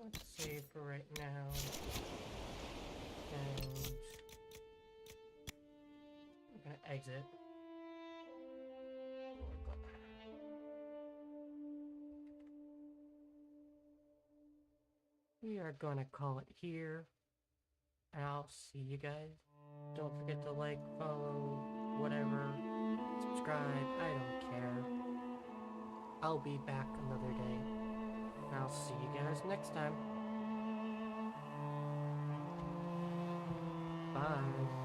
let's save for right now. And I'm gonna exit. we are gonna call it here. And I'll see you guys. Don't forget to like, follow, whatever, subscribe, I don't care. I'll be back another day. And I'll see you guys next time. Bye.